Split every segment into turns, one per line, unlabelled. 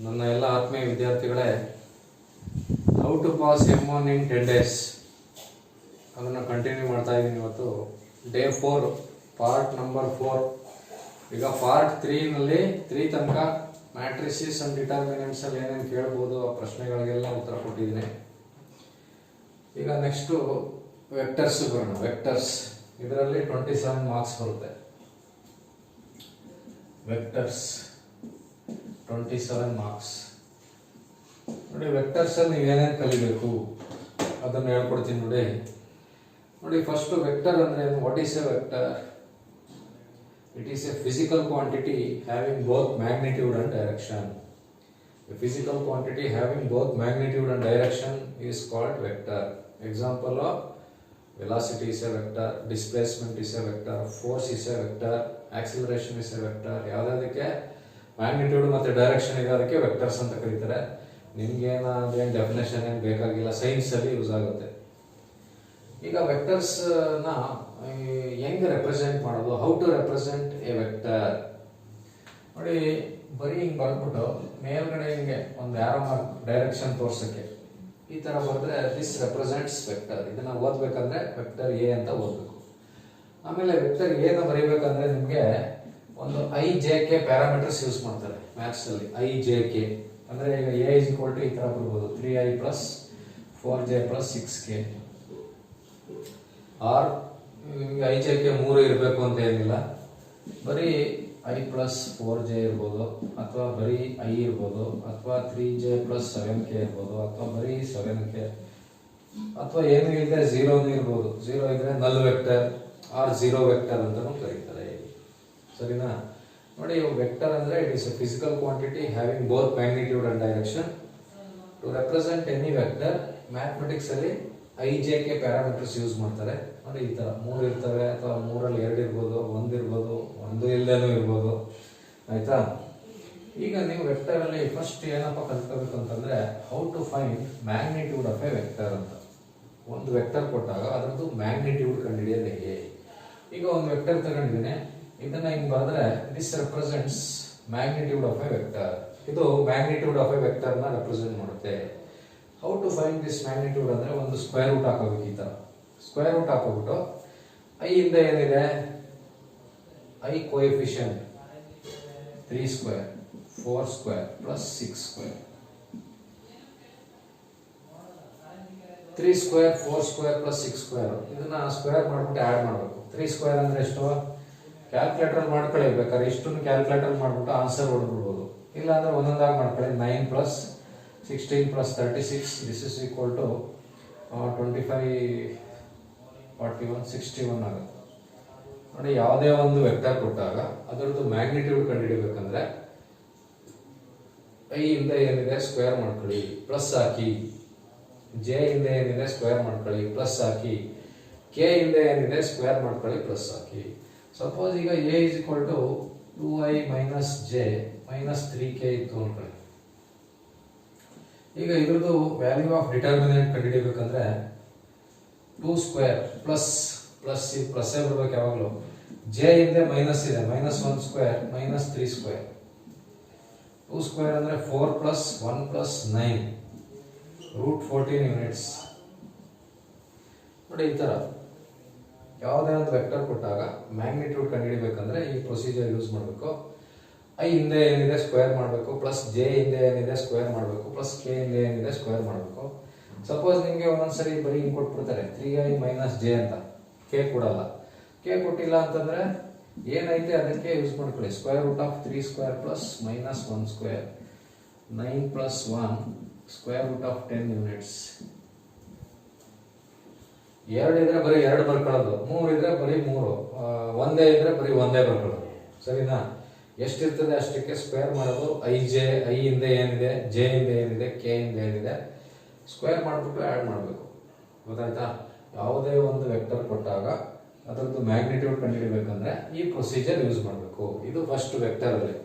ನನ್ನ ಎಲ್ಲ ಆತ್ಮೀಯ ವಿದ್ಯಾರ್ಥಿಗಳೇ, how to pass M1 in 10 days ಅದನ್ನು ಕಂಟಿನ್ಯೂ ಮಾಡ್ತಾ ಇದ್ದೀನಿ. ಇವತ್ತು ಡೇ 4 ಪಾರ್ಟ್ ನಂಬರ್ 4. ಈಗ ಪಾರ್ಟ್ 3ನಲ್ಲಿ 3 ತನಕ ಮ್ಯಾಟ್ರಿಸಿಸ್ ಅಂಡ್ ಡಿಟರ್ಮಿನೆಂಟ್ಸ್ ಅಲ್ಲಿ ಏನೇನು ಕೇಳ್ಬೋದು ಆ ಪ್ರಶ್ನೆಗಳಿಗೆಲ್ಲ ಉತ್ತರ ಕೊಟ್ಟಿದ್ದೀನಿ. ಈಗ ನೆಕ್ಸ್ಟು ವೆಕ್ಟರ್ಸ್ ಬರೋಣ. ವೆಕ್ಟರ್ಸ್ ಇದರಲ್ಲಿ 27 ಮಾರ್ಕ್ಸ್ ಬರುತ್ತೆ. Vectors 27 marks. ನೋಡಿ, ವೆಕ್ಟರ್ಸ್ ಅಲ್ಲಿ ನೀವು ಏನೇನು ಕಲಿಬೇಕು ಅದನ್ನು ಹೇಳ್ಕೊಡ್ತೀನಿ ನೋಡಿ. ಫಸ್ಟ್ ವೆಕ್ಟರ್ ಅಂದ್ರೆ what is A vector? It is A physical quantity having both magnitude and direction. A physical quantity having both magnitude and direction is called vector. Example of velocity is a vector, displacement is a vector, force is a vector, acceleration is a vector. ಯಾವುದಕ್ಕೆ magnitude ಮತ್ತು direction ಇದೆ ಅದಕ್ಕೆ vectors ಅಂತ ಕರೀತಾರೆ. ನಿಮ್ಗೆ ಏನು definition ಏನು ಬೇಕಾಗಿಲ್ಲ, ಸೈನ್ಸ್ ಅಲ್ಲಿ ಯೂಸ್ ಆಗುತ್ತೆ. ಈಗ ವೆಕ್ಟರ್ಸ್ ನ ಹೆಂಗೆ ರೆಪ್ರೆಸೆಂಟ್ ಮಾಡೋದು? How to represent a vector? ನೋಡಿ, ಬರೀ ಹಿಂಗೆ ಬರ್ಬಿಟ್ಟು ಮೇಲ್ಗಡೆ ಹಿಂಗೆ ಒಂದು ಆರೋ ಮಾರ್ಕ್ ಡೈರೆಕ್ಷನ್ ತೋರ್ಸಕ್ಕೆ ಈ ತರ ಬರೆದ್ರೆ ದಿಸ್ ರೆಪ್ರೆಸೆಂಟ್ಸ್ ವೆಕ್ಟರ್. ಇದನ್ನ ಓದ್ಬೇಕಂದ್ರೆ ವೆಕ್ಟರ್ ಎ ಅಂತ ಓದ್ಬೇಕು. ಆಮೇಲೆ ವೆಕ್ಟರ್ ಎ ನ ಬರೀಬೇಕಂದ್ರೆ ನಿಮ್ಗೆ ಒಂದು IJK ಪ್ಯಾರಾಮೀಟರ್ಸ್ ಯೂಸ್ ಮಾಡ್ತಾರೆ ಮ್ಯಾಥ್ಸ್ ಅಲ್ಲಿ. IJK ಅಂದ್ರೆ ಈಗ ಎ ಇಸ್ ಈಕ್ವಲ್ ಟು ಈ ತರ ಬರ್ಬೋದು 3i plus 4j plus 6k. R IJK 3 ಇರಬೇಕು ಅಂತ ಏನಿಲ್ಲ, ಬರೀ i ಪ್ಲಸ್ 4j ಇರ್ಬೋದು, ಅಥವಾ ಬರೀ i ಇರ್ಬೋದು, ಅಥವಾ 3j ಪ್ಲಸ್ 7k ಇರ್ಬೋದು, ಅಥವಾ ಬರೀ 7k, ಅಥವಾ ಏನು ಇಲ್ಲದೆ 0 ಇರ್ಬೋದು. 0 ಇದ್ರೆ ನಲ್ ವೆಕ್ಟರ್ ಆರ್ 0 ವೆಕ್ಟರ್ ಅಂತಾನೂ ಕರೀತಾರೆ. ಸರಿನಾ? ನೋಡಿ, ವೆಕ್ಟರ್ ಅಂದ್ರೆ it is a physical quantity having both magnitude and direction. To represent any vector mathematics ಅಲ್ಲಿ IJK ಪ್ಯಾರಾಮೀಟರ್ಸ್ ಯೂಸ್ ಮಾಡ್ತಾರೆ. ನೋಡಿ, ಈ ತರ 3 ಇರ್ತವೆ, ಅಥವಾ 3ರಲ್ಲಿ 2 ಇರ್ಬೋದು, 1 ಇರ್ಬೋದು, 1 ಇಲ್ಲದೇನೂ ಇರ್ಬೋದು. ಆಯ್ತಾ? ಈಗ ನೀವು ವೆಕ್ಟರ್ ಅಲ್ಲಿ ಫಸ್ಟ್ ಏನಪ್ಪ ಕಲ್ತ್ಕೋಬೇಕು ಅಂತಂದ್ರೆ how to find magnitude of a vector ಅಂತ. ಒಂದು ವೆಕ್ಟರ್ ಕೊಟ್ಟಾಗ ಅದರದ್ದು ಮ್ಯಾಗ್ನಿಟ್ಯೂಡ್ ಕಂಡುಹಿಡಿಯೋದು ಹೇಗೆ? ಈಗ ಒಂದು ವೆಕ್ಟರ್ ತಗೊಂಡಿದ್ದೀನಿ, ಇದನ್ನ ಹಿಂಗ್ ಬರೆದ್ರೆ this represents magnitude of a vector. ಇದು ಮ್ಯಾಗ್ನಿಟ್ಯೂಡ್ ಆಫ್ ಎ ವೆಕ್ಟರ್ ನ ರೆಪ್ರೆಸೆಂಟ್ ಮಾಡುತ್ತೆ. How to find this magnitude ಅಂದ್ರೆ ಒಂದು ಸ್ಕ್ವೇರ್ ರೂಟ್ ಹಾಕೋಬೇಕು. ಈ ತರ ಸ್ಕ್ವೇರ್ ರೂಟ್ ಹಾಕೋಬಿಟ್ಟು i ಇಂದ ಏನಿದೆ, i coefficient 3 square 4 square plus 6 square. 3 square 4 square plus 6 square ಇದನ್ನ ಸ್ಕ್ವೇರ್ ಮಾಡ್ಬಿಟ್ಟು ಆಡ್ ಮಾಡಬೇಕು. 3 ಸ್ಕ್ವೇರ್ ಅಂದ್ರೆ ಎಷ್ಟು? ಕ್ಯಾಲ್ಕುಲೇಟರ್ ಮಾಡ್ಕೊಳ್ಳಿ. ಬೇಕಾದ್ರೆ ಇಷ್ಟನ್ನು ಕ್ಯಾಲ್ಕುಲೇಟರ್ ಮಾಡ್ಬಿಟ್ಟು ಆನ್ಸರ್ ಹೊಡೆದ್ಬಿಡ್ಬೋದು. ಇಲ್ಲ ಅಂದ್ರೆ ಒಂದೊಂದಾಗಿ ಮಾಡ್ಕೊಳ್ಳಿ. 9 plus 16 plus 36 this is equal to 25 41 61 ಆಗುತ್ತೆ. ನೋಡಿ, ಯಾವುದೇ ಒಂದು ವೆಕ್ಟರ್ ಕೊಟ್ಟಾಗ ಅದರದ್ದು ಮ್ಯಾಗ್ನಿಟ್ಯೂಡ್ ಕಂಡುಹಿಡಿಬೇಕಂದ್ರೆ i ಇಂದ ಏನಿದೆ ಸ್ಕ್ವೇರ್ ಮಾಡ್ಕೊಳ್ಳಿ, ಪ್ಲಸ್ ಹಾಕಿ. j ಇಂದ ಏನಿದೆ ಸ್ಕ್ವೇರ್ ಮಾಡ್ಕೊಳ್ಳಿ, ಪ್ಲಸ್ ಹಾಕಿ. k ಇಂದ ಏನಿದೆ ಸ್ಕ್ವೇರ್ ಮಾಡ್ಕೊಳ್ಳಿ, ಪ್ಲಸ್ ಹಾಕಿ. ಸಪೋಸ್ ಈಗ a is equal to 2i minus j minus 3k ಇತ್ತು ಅನ್ಕೊಳ್ಳಿ. ಈಗ ಇದ್ರದ್ದು ವ್ಯಾಲ್ಯೂ ಆಫ್ ಡಿಟರ್ಮಿನೆಂಟ್ ಕಂಡುಹಿಡಿಬೇಕಂದ್ರೆ 2 ಸ್ಕ್ವೇರ್ ಪ್ಲಸ್ ಪ್ಲಸ್ ಪ್ಲಸ್ ಬರ್ಬೇಕು ಯಾವಾಗಲೂ. j ಇಂದ ಮೈನಸ್ ಇದೆ, minus 1 square minus 3 square. 2 square ಅಂದ್ರೆ 4 ಪ್ಲಸ್ 1 ಪ್ಲಸ್ 9 ರೂಟ್ 14 ಯೂನಿಟ್ಸ್. ನೋಡಿ, ಈ ತರ ಯಾವುದೇ ಒಂದು ವೆಕ್ಟರ್ ಕೊಟ್ಟಾಗ ಮ್ಯಾಗ್ನಿಟ್ಯೂಡ್ ಕಂಡುಹಿಡಿಬೇಕಂದ್ರೆ ಈ ಪ್ರೊಸೀಜರ್ ಯೂಸ್ ಮಾಡಬೇಕು. i ಇಂದ ಏನಿದೆ ಸ್ಕ್ವೇರ್ ಮಾಡಬೇಕು, ಪ್ಲಸ್ j ಇಂದ ಏನಿದೆ ಸ್ಕ್ವೇರ್ ಮಾಡಬೇಕು, ಪ್ಲಸ್ k ಇಂದ ಏನಿದೆ ಸ್ಕ್ವೇರ್ ಮಾಡಬೇಕು. ಸಪೋಸ್ ನಿಮಗೆ ಒಂದೊಂದ್ಸರಿ ಬರೀ ಹಿಂಗೆ ಕೊಟ್ಬಿಡ್ತಾರೆ 3i ಮೈನಸ್ j ಅಂತ, k ಕೊಡಲ್ಲ. k ಕೊಟ್ಟಿಲ್ಲ ಅಂತಂದ್ರೆ ಏನೈತೆ ಅದಕ್ಕೆ ಯೂಸ್ ಮಾಡ್ಕೊಳ್ಳಿ. Square root of 3 square plus minus 1 square 9 plus 1 square root of 10 units. 2 ಇದ್ರೆ ಬರೀ 2 ಬರ್ಕೊಳ್ಳೋದು, 3 ಇದ್ರೆ ಬರೀ 3, 1 ಇದ್ರೆ ಬರೀ 1 ಬರ್ಕೊಳ್ಳೋದು. ಸರಿನಾ? ಎಷ್ಟಿರ್ತದೆ ಅಷ್ಟಕ್ಕೆ ಸ್ಕ್ವೇರ್ ಮಾಡೋದು. i ಇಂದ ಏನಿದೆ, j ಇಂದ ಏನಿದೆ, k ಇಂದ ಏನಿದೆ ಸ್ಕ್ವೇರ್ ಮಾಡಿಬಿಟ್ಟು ಆ್ಯಡ್ ಮಾಡಬೇಕು. ಗೊತ್ತಾಯ್ತಾ? ಯಾವುದೇ ಒಂದು ವೆಕ್ಟರ್ ಕೊಟ್ಟಾಗ ಅದರದ್ದು ಮ್ಯಾಗ್ನಿಟ್ಯೂಡ್ ಕಂಡುಹಿಡಿಬೇಕಂದ್ರೆ ಈ ಪ್ರೊಸೀಜರ್ ಯೂಸ್ ಮಾಡಬೇಕು. ಇದು ಫಸ್ಟ್ ವೆಕ್ಟರ್ ಅಲ್ಲಿ.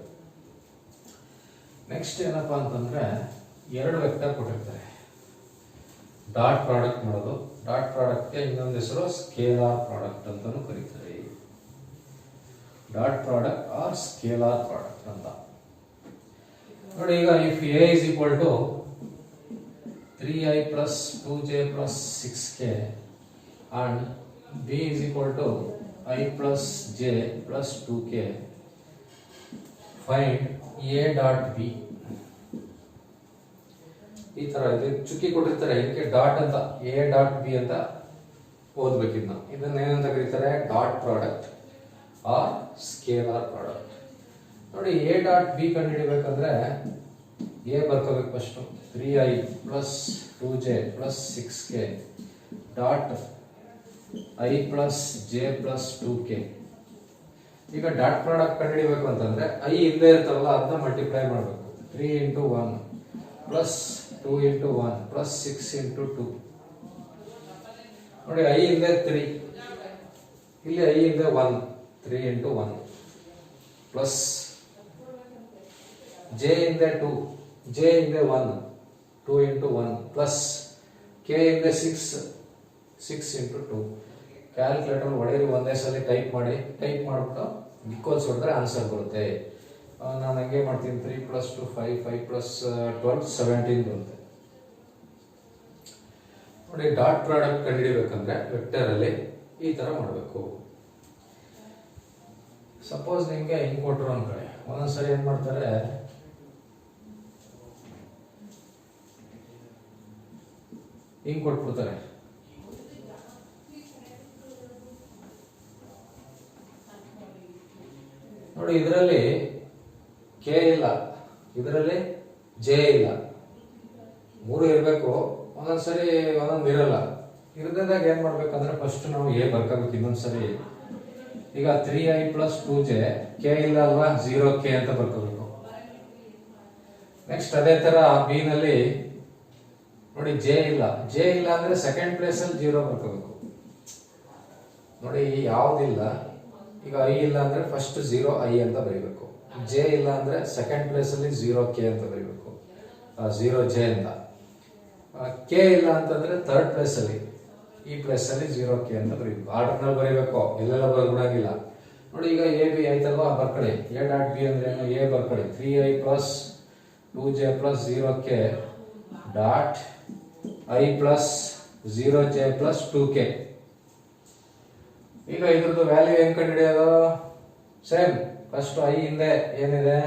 ನೆಕ್ಸ್ಟ್ ಏನಪ್ಪಾ ಅಂತಂದ್ರೆ 2 ವೆಕ್ಟರ್ ಕೊಟ್ಟಿರ್ತಾರೆ, ಡಾಟ್ ಪ್ರಾಡಕ್ಟ್ ಮಾಡೋದು. ಡಾಟ್ ಪ್ರಾಡಕ್ಟ್ಗೆ ಇನ್ನೊಂದು ಹೆಸರು ಸ್ಕೇಲಾರ್ ಪ್ರಾಡಕ್ಟ್ ಅಂತಾನೂ ಕರೀತಾರೆ. Dot product or scalar product ಅಂತ. ನೋಡಿ ಈಗ if A is equal to 3i plus 2j plus 6k and b is equal to I plus j plus 2k, find a dot b. ಈ ತರ ಇದು ಚುಕ್ಕಿ ಕೊಟ್ಟಿರ್ತಾರೆ, ಇದಕ್ಕೆ ಡಾಟ್ ಅಂತ ಎ ಡಾಟ್ ಬಿ ಅಂತ ಓದ್ಬೇಕಿದ್ ನಾವು. ಇದನ್ನ ಏನಂತ ಕರೀತಾರೆ? Dot product or scalar product. ನೋಡಿ ಎ ಡಾಟ್ ಬಿ ಕಂಡುಹಿಡಿಬೇಕಂದ್ರೆ ಎ ಬರ್ಕೋಬೇಕು first. 3i plus 2j plus 6k dot I plus j plus 2k. ಈಗ ಡಾಟ್ ಪ್ರಾಡಕ್ಟ್ ಕಂಡುಹಿಡಿಬೇಕು ಅಂತಂದ್ರೆ i ಇಲ್ಲೇ ಇರ್ತಾವಲ್ಲ ಅದನ್ನ ಮಲ್ಟಿಪ್ಲೈ ಮಾಡಬೇಕು. 3 into 1 plus 2 into 1 plus 6 into 2. ನೋಡಿ i ಇಲ್ಲೇ 3, ಇಲ್ಲಿ i ಇಲ್ಲೇ 1, 3 into 1 plus j ಇಲ್ಲೇ 2, j ಇಲ್ಲೇ 1, 2 into 1 plus k ಇಲ್ಲೇ 6, 6 into 2. ಕ್ಯಾಲ್ಕುಲೇಟರ್ ಹೊಡೆಯಿರಿ ಒಂದೇ ಸಲ ಟೈಪ್ ಮಾಡಿಬಿಟ್ಟು ಈಕ್ವಲ್ಸ್ ಹೊಡೆದ್ರೆ ಆನ್ಸರ್ ಬರುತ್ತೆ. ನಾನು ಹಂಗೆ ಮಾಡ್ತೀನಿ. 3 plus 2 5, 5 plus 12 17 ಬರುತ್ತೆ. ನೋಡಿ ಡಾಟ್ ಪ್ರಾಡಕ್ಟ್ ಕಂಡುಹಿಡಿಬೇಕಂದ್ರೆ ವೆಕ್ಟರ್ ಅಲ್ಲಿ ಈ ತರ ಮಾಡಬೇಕು. ಸಪೋಸ್ ನಿಮ್ಗೆ ಹಿಂಗ್ ಕೊಟ್ಟರು ಅನ್ಕೊಳ್ಳಿ, ಒಂದೊಂದ್ಸರಿ ಏನ್ ಮಾಡ್ತಾರೆ, ಹಿಂಗ್ ಕೊಟ್ಬಿಡ್ತಾರೆ. ನೋಡಿ ಇದರಲ್ಲಿ ಕೆ ಇಲ್ಲ, ಇದರಲ್ಲಿ ಜೆ ಇಲ್ಲ, ಮೂರು ಇರಬೇಕು. ಒಂದೊಂದ್ಸರಿ ಒಂದೊಂದು ಇರಲ್ಲ. ಇರದಾಗ ಏನ್ ಮಾಡ್ಬೇಕಂದ್ರೆ ಫಸ್ಟ್ ನಾವು ಎ ಬರ್ಕೋಬೇಕು. ಇನ್ನೊಂದ್ಸರಿ ಈಗ 3i plus 2j, ಕೆ ಇಲ್ಲ ಅಲ್ವಾ, 0k ಅಂತ ಬರ್ಕೋಬೇಕು. ನೆಕ್ಸ್ಟ್ ಅದೇ ತರ ಬಿ ನಲ್ಲಿ ನೋಡಿ ಜೆ ಇಲ್ಲ ಅಂದ್ರೆ ಸೆಕೆಂಡ್ ಪ್ಲೇಸ್ ಅಲ್ಲಿ 0 ಬರ್ಕೋಬೇಕು. ನೋಡಿ ಯಾವ್ದಿಲ್ಲ, ಈಗ ಐ ಇಲ್ಲ ಅಂದ್ರೆ ಫಸ್ಟ್ 0i ಅಂತ ಬರೀಬೇಕು. ಜೆ ಇಲ್ಲ ಅಂದ್ರೆ ಸೆಕೆಂಡ್ ಪ್ಲೇಸ್ ಅಲ್ಲಿ 0k ಅಂತ ಬರೀಬೇಕು, 0j ಅಂತ. ಕೆ ಇಲ್ಲ ಅಂತಂದ್ರೆ ಥರ್ಡ್ ಪ್ಲೇಸ್ ಅಲ್ಲಿ, ಈ ಪ್ಲೇಸ್ ಅಲ್ಲಿ 0k ಅಂತ ಬರೀಬೇಕು. ಆರ್ಡರ್ ನಲ್ಲಿ ಬರೀಬೇಕು, ಎಲ್ಲೆಲ್ಲ ಬರ್ಬಿಡಂಗಿಲ್ಲ. ನೋಡಿ ಈಗ ಎ ಬಿ ಆಯ್ತಲ್ವಾ, ಬರ್ಕೊಳ್ಳಿ. ಎ ಡಾಟ್ ಬಿ ಅಂದ್ರೆ ಏನು? ಎ ಬರ್ಕೊಳ್ಳಿ. 3i plus 2j plus 0k dot I plus 0j plus 2k. ಈಗ ಇದ್ರದ್ದು ವ್ಯಾಲ್ಯೂ ಹೆಂಗ್ ಕಂಡುಹಿಡಿಯೋದು? ಸೇಮ್, ಫಸ್ಟ್ ಐ ಹಿಂದೆ ಏನಿದೆ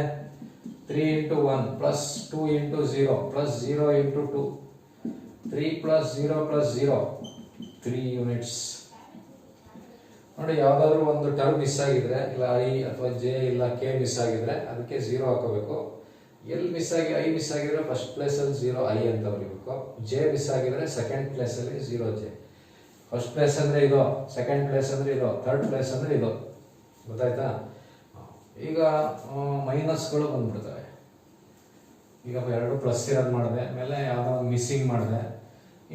3 into 1 plus 2 into 0 plus 0 into 2, 3 plus 0 plus 0, 3 units. ನೋಡಿ ಯಾವ್ದಾದ್ರು ಒಂದು ಟರ್ಮ್ ಮಿಸ್ ಆಗಿದ್ರೆ, ಇಲ್ಲ ಐ ಅಥವಾ ಜೆ ಇಲ್ಲ ಕೆ ಮಿಸ್ ಆಗಿದ್ರೆ ಅದಕ್ಕೆ 0 ಹಾಕೋಬೇಕು. ಎಲ್ ಮಿಸ್ ಆಗಿ ಐ ಮಿಸ್ ಆಗಿದ್ರೆ ಫಸ್ಟ್ ಪ್ಲೇಸ್ ಅಲ್ಲಿ 0i ಅಂತ ಬರೀಬೇಕು. ಜೆ ಮಿಸ್ ಆಗಿದ್ರೆ ಸೆಕೆಂಡ್ ಪ್ಲೇಸ್ ಅಲ್ಲಿ 0j. ಫಸ್ಟ್ ಪ್ಲೇಸ್ ಅಂದ್ರೆ ಇದು, ಸೆಕೆಂಡ್ ಪ್ಲೇಸ್ ಅಂದ್ರೆ ಇದು, ಥರ್ಡ್ ಪ್ಲೇಸ್ ಅಂದ್ರೆ ಇದು. ಗೊತ್ತಾಯ್ತಾ? ಈಗ ಮೈನಸ್ಗಳು ಬಂದ್ಬಿಡ್ತವೆ. ಈಗ 2 ಪ್ಲಸ್ ಇರೋದು ಮಾಡಿದೆ, ಆಮೇಲೆ ಯಾವುದೋ ಒಂದು ಮಿಸ್ಸಿಂಗ್ ಮಾಡಿದೆ.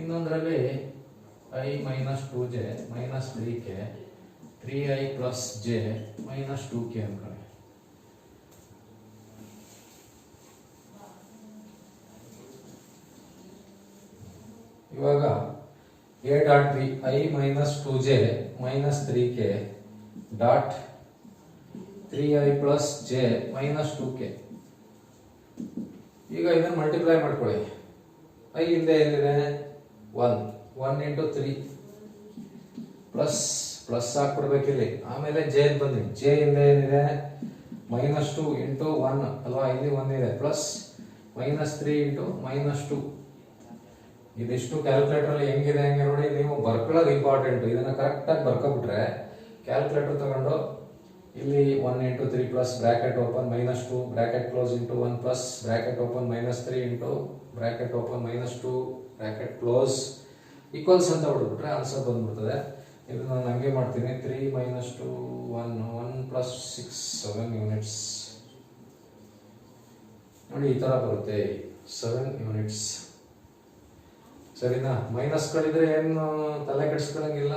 ಇನ್ನೊಂದರಲ್ಲಿ i minus 2j minus 3k, 3i plus j minus 2k ಅನ್ಕೊಳ್ಳಿ. ಇವಾಗ A dot B I minus 2j minus 3k dot 3i plus j minus 2k. ಈಗ ಇದನ್ನು ಮಲ್ಟಿಪ್ಲೈ ಮಾಡ್ಕೊಳ್ಳಿ. ಐ ಹಿಂದೆ ಏನಿದೆ 1 into 3 ಪ್ಲಸ್ ಪ್ಲಸ್ ಹಾಕ್ಬಿಡ್ಬೇಕಿಲ್ಲಿ. ಆಮೇಲೆ ಜೆ ಬಂದಿ, ಜೆ ಹಿಂದೆ ಏನಿದೆ ಮೈನಸ್ 2 into 1 ಅಲ್ವಾ, ಇಲ್ಲಿ 1 ಇದೆ, ಪ್ಲಸ್ ಮೈನಸ್ 3 into ಮೈನಸ್ 2. ಇದಿಷ್ಟು ಕ್ಯಾಲ್ಕುಲೇಟರ್ ಅಲ್ಲಿ ಹೆಂಗಿದೆ ಹಂಗೆ ನೋಡಿ. ನೀವು ಬರ್ಕೊಳ್ಳೋದು ಇಂಪಾರ್ಟೆಂಟ್. ಇದನ್ನ ಕರೆಕ್ಟ್ ಆಗಿ ಬರ್ಕೊಬಿಟ್ರೆ ಕ್ಯಾಲ್ಕುಲೇಟರ್ ತಗೊಂಡು ಇಲ್ಲಿ 1 into 3 plus bracket open minus 2 bracket close into 1 plus bracket open minus 3 into bracket open minus 2 bracket close equals ಅಂತ ಹೊಡೆದ್ಬಿಟ್ರೆ ಆನ್ಸರ್ ಬಂದ್ಬಿಡ್ತದೆ. ಇದು ನಾನು ಹಂಗೆ ಮಾಡ್ತೀನಿ. 3 minus 2 1 plus 6 7 ಯೂನಿಟ್ಸ್. ನೋಡಿ ಈ ತರ ಬರುತ್ತೆ, 7 ಯೂನಿಟ್ಸ್. ಸರಿನಾ? ಮೈನಸ್ ಗಳಿದ್ರೆ ಏನು ತಲೆ ಕೆಡಿಸ್ಕೊಳ್ಳಂಗಿಲ್ಲ,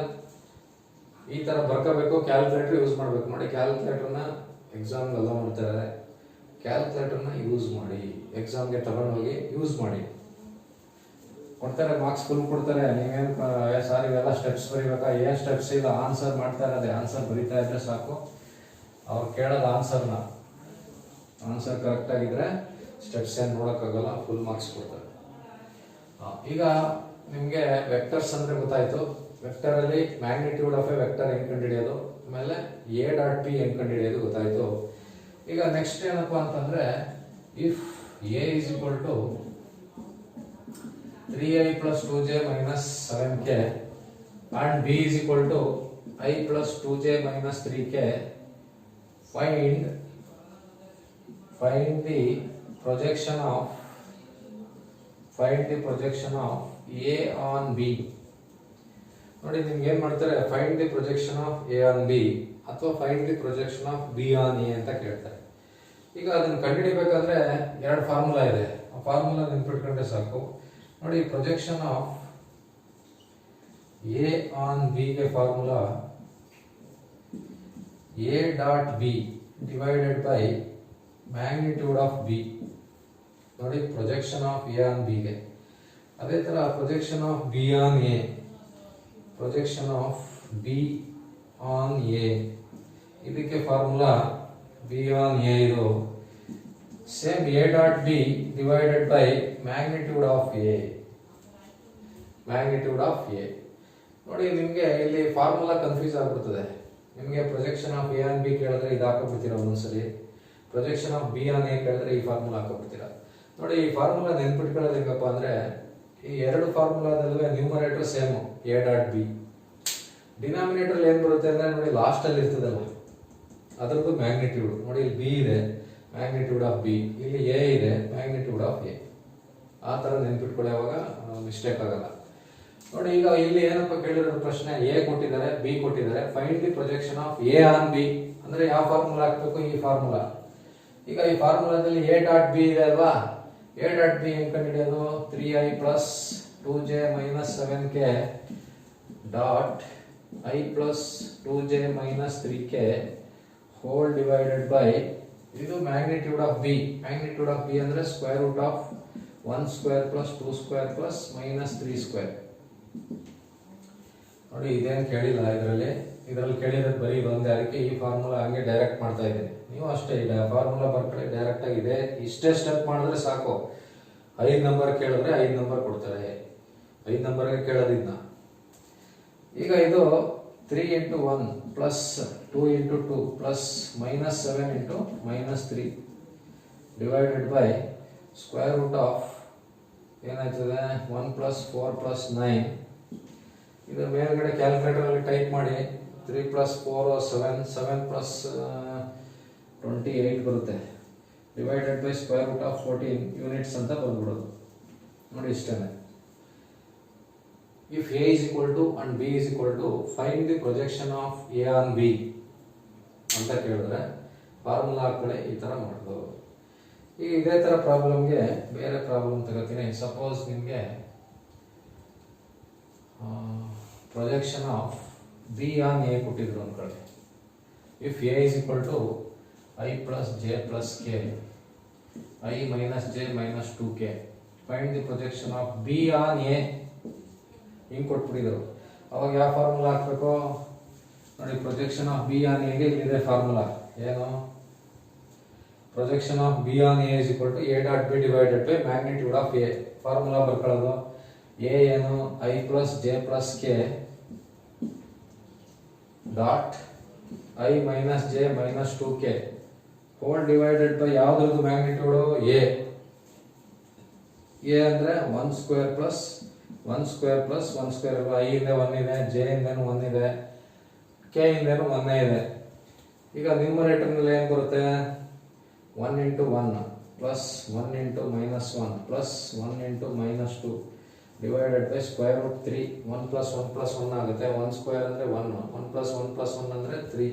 ಈ ತರ ಬರ್ಕೋಬೇಕು. ಕ್ಯಾಲ್ಕುಲೇಟರ್ ಯೂಸ್ ಮಾಡ್ಬೇಕು. ನೋಡಿ ಕ್ಯಾಲ್ಕುಲೇಟರ್ನ ಎಕ್ಸಾಮ್ ಎಲ್ಲ ಮಾಡ್ತಾರೆ, ಕ್ಯಾಲ್ಕುಲೇಟರ್ನ ಯೂಸ್ ಮಾಡಿ, ಎಕ್ಸಾಮ್ಗೆ ತಗೊಂಡೋಗಿ ಯೂಸ್ ಮಾಡಿ. ಕೊಡ್ತಾರೆ ಮಾರ್ಕ್ಸ್ ಫುಲ್ ಕೊಡ್ತಾರೆ. ನೀವೇನು ಸಾರಿ ಇವೆಲ್ಲ ಸ್ಟೆಪ್ಸ್ ಬರೀಬೇಕಾ? ಏನು ಸ್ಟೆಪ್ಸ್ ಇಲ್ಲ, ಆನ್ಸರ್ ಮಾಡ್ತಾ ಇರೋದೆ. ಆನ್ಸರ್ ಬರೀತಾ ಇದ್ರೆ ಸಾಕು. ಅವ್ರು ಕೇಳೋದು ಆನ್ಸರ್ ಕರೆಕ್ಟ್ ಆಗಿದ್ರೆ ಸ್ಟೆಪ್ಸ್ ಏನು ನೋಡೋಕ್ಕಾಗಲ್ಲ, ಫುಲ್ ಮಾರ್ಕ್ಸ್ ಕೊಡ್ತಾರೆ. ಈಗ ನಿಮಗೆ ವೆಕ್ಟರ್ಸ್ ಅಂದರೆ ಗೊತ್ತಾಯಿತು. ವೆಕ್ಟರಲ್ಲಿ ಮ್ಯಾಗ್ನಿಟ್ಯೂಡ್ ಆಫ್ ಎ ವೆಕ್ಟರ್ ಹೆಂಗೆ ಕಂಡುಹಿಡಿಯೋದು, ಆಮೇಲೆ ಎ ಡಾಟ್ ಪಿ ಹೆಂಗೆ ಕಂಡುಹಿಡಿಯೋದು ಗೊತ್ತಾಯಿತು. ಈಗ ನೆಕ್ಸ್ಟ್ ಏನಪ್ಪ ಅಂತಂದರೆ, if A is equal to 3i plus 2j minus 7k and b is equal to I plus 2j minus 3k, find the projection of A on B. ನೋಡಿ ನಿಮ್ಗೆ ಏನು ಮಾಡ್ತಾರೆ, find the projection of A on B ಅಥವಾ find the projection of B on A ಅಂತ ಕೇಳ್ತಾರೆ. ಈಗ ಅದನ್ನು ಕಂಡುಹಿಡಿಬೇಕಾದ್ರೆ ಎರಡು ಫಾರ್ಮುಲಾ ಇದೆ, ಆ ಫಾರ್ಮುಲಾ ನೆನ್ಪಿಟ್ಕೊಂಡ್ರೆ ಸಾಕು. ನೋಡಿ, projection of A on B ಗೆ formula A dot B divided by magnitude of B. ನೋಡಿ, projection of A on B ಗೆ. ಅದೇ ತರ projection of B on A, projection of B on A, ಇದಕ್ಕೆ ಫಾರ್ಮುಲಾ ಬಿ ಆನ್ ಎ ಇದು same A dot B divided by magnitude of A. Magnitude of A. ನೋಡಿ, ನಿಮಗೆ ಇಲ್ಲಿ formula confuse ಆಗ್ಬಿಡ್ತದೆ. ನಿಮಗೆ projection of A on B ಕೇಳಿದ್ರೆ ಇದು ಹಾಕೋಬಿಡ್ತೀರಾ ಒಂದೊಂದ್ಸರಿ, projection of B on A ಕೇಳಿದ್ರೆ ಈ ಫಾರ್ಮುಲಾ ಹಾಕೋಬಿಡ್ತೀರಾ. ನೋಡಿ, ಈ ಫಾರ್ಮುಲಾ ನೆನ್ಪಿಟ್ಕೊಳ್ಳೋದು ಹೆಂಗಪ್ಪ ಅಂದ್ರೆ, ಈ ಎರಡು ಫಾರ್ಮುಲಾದಲ್ಲೂ numerator same A dot B. Denominator ಏನ್ ಬರುತ್ತೆ ಅಂದ್ರೆ, ನೋಡಿ ಲಾಸ್ಟ್ ಅಲ್ಲಿ ಇರ್ತದಲ್ಲ ಅದರದ್ದು ಮ್ಯಾಗ್ನಿಟ್ಯೂಡ್. ನೋಡಿ, ಇಲ್ಲಿ ಬಿ ಇದೆ, ಮ್ಯಾಗ್ನಿಟ್ಯೂಡ್ ಆಫ್ ಬಿ, ಇಲ್ಲಿ ಎ ಇದೆ, ಮ್ಯಾಗ್ನಿಟ್ಯೂಡ್ ಆಫ್ ಎ. ಆ ತರ ನೆನ್ಪಿಟ್ಕೊಳ್ಳಿ, ಅವಾಗ ಮಿಸ್ಟೇಕ್ ಆಗಲ್ಲ. ನೋಡಿ, ಈಗ ಇಲ್ಲಿ ಏನಪ್ಪ ಕೇಳಿರೋ ಪ್ರಶ್ನೆ, ಎ ಕೊಟ್ಟಿದ್ದಾರೆ, ಬಿ ಕೊಟ್ಟಿದ್ದಾರೆ, find the projection of A on B ಅಂದ್ರೆ ಯಾವ ಫಾರ್ಮುಲಾ ಹಾಕ್ಬೇಕು, ಈ ಫಾರ್ಮುಲಾ. ಈಗ ಈ ಫಾರ್ಮುಲಾದಲ್ಲಿ ಎ ಡಾಟ್ ಬಿ ಇದೆ ಅಲ್ವಾ, ಎ ಡಾಟ್ ಬಿ ಹೆಂಗ್ ಕಂಡುಹಿಡಿಯೋದು, 3i plus 2j minus 7k dot I plus 2j minus 3k whole divided by, ಇದು magnitude of B. Magnitude of B ಅಂದ್ರೆ square root of 1 square plus 2 square plus minus 3 square. ನೋಡಿ, ಇದೇನು ಕೇಳಿಲ್ಲ ಇದರಲ್ಲಿ ಕೇಳಿರೋದು ಬರೀ ಒಂದೇ, ಅದಕ್ಕೆ ಈ ಫಾರ್ಮುಲಾ ಹಂಗೆ ಡೈರೆಕ್ಟ್ ಮಾಡ್ತಾ ಇದ್ದೀನಿ. ನೀವು ಅಷ್ಟೇ ಇಲ್ಲ, ಫಾರ್ಮುಲಾ ಬರ್ಕೊಳ್ಳಿ, ಡೈರೆಕ್ಟ್ ಆಗಿದೆ, ಇಷ್ಟೇ ಸ್ಟೆಪ್ ಮಾಡಿದ್ರೆ ಸಾಕು. 5 ನಂಬರ್ ಕೇಳಿದ್ರೆ 5 ನಂಬರ್ ಕೊಡ್ತಾರೆ, 5 ನಂಬರ್ಗೆ ಕೇಳೋದಿದ್ನ. ಈಗ ಇದು 3 into 1 plus 2 into 2 plus minus 7 into minus 3 divided by square root of ಏನಾಯ್ತದೆ 1 plus 4 plus 9. ಇದು ಮೇಲ್ಗಡೆ ಕ್ಯಾಲ್ಕುಲೇಟರ್ ಅಲ್ಲಿ ಟೈಪ್ ಮಾಡಿ, 3 plus 4 7, 7 plus 28 ಬರುತ್ತೆ, divided by square root of 14 units ಅಂತ ಬಂದ್ಬಿಡೋದು. ನೋಡಿ, ಇಷ್ಟೇನೆ. If A is equal to and B is equal to find the projection of A on B ಅಂತ ಕೇಳಿದ್ರೆ ಫಾರ್ಮುಲಾ ಹಾಕೊಳ್ಳಿ, ಈ ತರ ಮಾಡೋದು. ಈಗ ಇದೇ ತರ ಪ್ರಾಬ್ಲಮ್ಗೆ ಬೇರೆ ಪ್ರಾಬ್ಲಮ್ ತಗೋತೀನಿ. ಸಪೋಸ್ ನಿಮಗೆ projection of B on A ಕೊಟ್ಟಿದ್ರು ಅನ್ಕೊಳ್ಳಿ. If A is equal to I plus j plus k, I minus j minus 2k, find the projection of b on a. ಹಿಂಗೆ ಕೊಟ್ಬಿಟ್ಟಿದ್ರು, ಅವಾಗ ಯಾವ ಫಾರ್ಮುಲಾ ಹಾಕ್ಬೇಕು ನೋಡಿ. ಪ್ರೊಜೆಕ್ಷನ್ ಆಫ್ ಬಿ ಆನ್ ಎಗೆ ಇಲ್ಲಿದೆ formula, ಏನು, projection of B on A is equal to A dot B divided by magnitude of A. Formula ಬರ್ಕೊಳ್ಳೋದು, A ಏನು, I plus j plus k dot I minus j minus 2k whole divided by ಯಾವ್ದ್ರದ್ದು magnitude A. A ಅಂದ್ರೆ 1 square plus 1 square plus 1 square. I ಇಂದ 1 ಇದೆ, J ಇಂದನೂ 1 ಇದೆ, K ಇಂದನೂ 1 ಇದೆ. ಈಗ numerator ನಲ್ಲಿ ಏನ್ ಬರುತ್ತೆ, 1 into 1 plus 1 into minus 1 plus 1 into minus 2 divided by square root 3. 1 plus 1 plus 1 ಆಗುತ್ತೆ, 1 ಸ್ಕ್ವೇರ್ ಅಂದ್ರೆ 1, 1 plus 1 plus 1 ಅಂದ್ರೆ 3